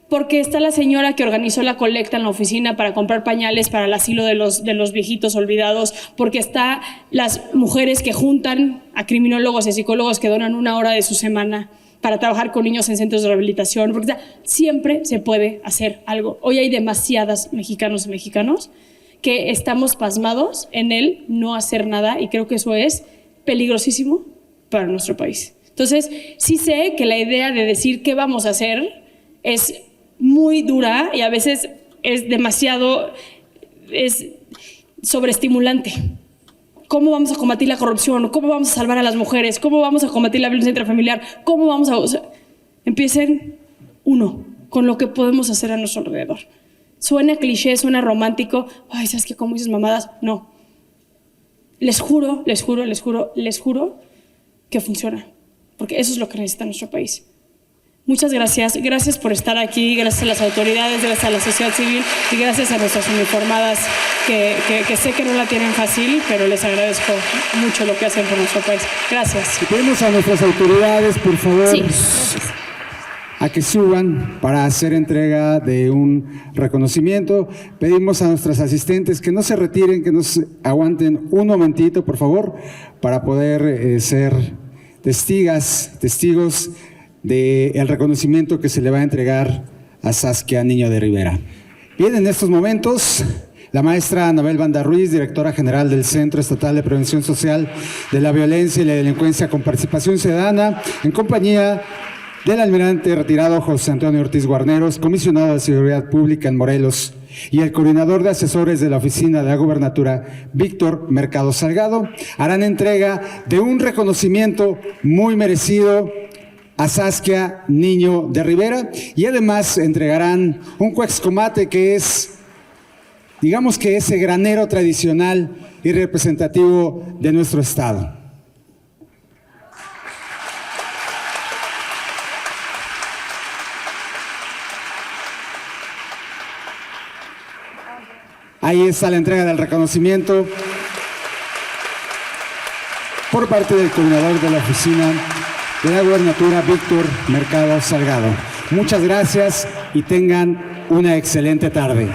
Porque está la señora que organizó la colecta en la oficina para comprar pañales para el asilo de los viejitos olvidados, porque está las mujeres que juntan a criminólogos y psicólogos que donan 1 hora de su semana para trabajar con niños en centros de rehabilitación, porque siempre se puede hacer algo. Hoy hay demasiadas mexicanos y mexicanos que estamos pasmados en el no hacer nada, y creo que eso es peligrosísimo para nuestro país. Entonces, sí sé que la idea de decir qué vamos a hacer es muy dura, y a veces es sobreestimulante. ¿Cómo vamos a combatir la corrupción? ¿Cómo vamos a salvar a las mujeres? ¿Cómo vamos a combatir la violencia intrafamiliar? ¿Cómo vamos a...? Empiecen con lo que podemos hacer a nuestro alrededor. Suena cliché, suena romántico. Ay, ¿sabes qué? ¿Cómo dices mamadas? No. Les juro que funciona. Porque eso es lo que necesita nuestro país. Muchas gracias. Gracias por estar aquí. Gracias a las autoridades, gracias a la sociedad civil, y gracias a nuestras uniformadas que sé que no la tienen fácil, pero les agradezco mucho lo que hacen por nuestro país. Gracias. Si pedimos a nuestras autoridades, por favor. Sí, gracias. a que suban para hacer entrega de un reconocimiento. Pedimos a nuestros asistentes que no se retiren, que nos aguanten un momentito, por favor, para poder ser testigos del reconocimiento que se le va a entregar a Saskia Niño de Rivera. Bien, en estos momentos, la maestra Anabel Banda Ruiz, directora general del Centro Estatal de Prevención Social de la Violencia y la Delincuencia con Participación Ciudadana, en compañía del almirante retirado José Antonio Ortiz Guarneros, comisionado de Seguridad Pública en Morelos, y el coordinador de asesores de la Oficina de la Gobernatura, Víctor Mercado Salgado, harán entrega de un reconocimiento muy merecido a Saskia Niño de Rivera, y además entregarán un cuexcomate, que es, digamos que ese granero tradicional y representativo de nuestro estado. Ahí está la entrega del reconocimiento por parte del coordinador de la Oficina de la Gobernatura, Víctor Mercado Salgado. Muchas gracias y tengan una excelente tarde.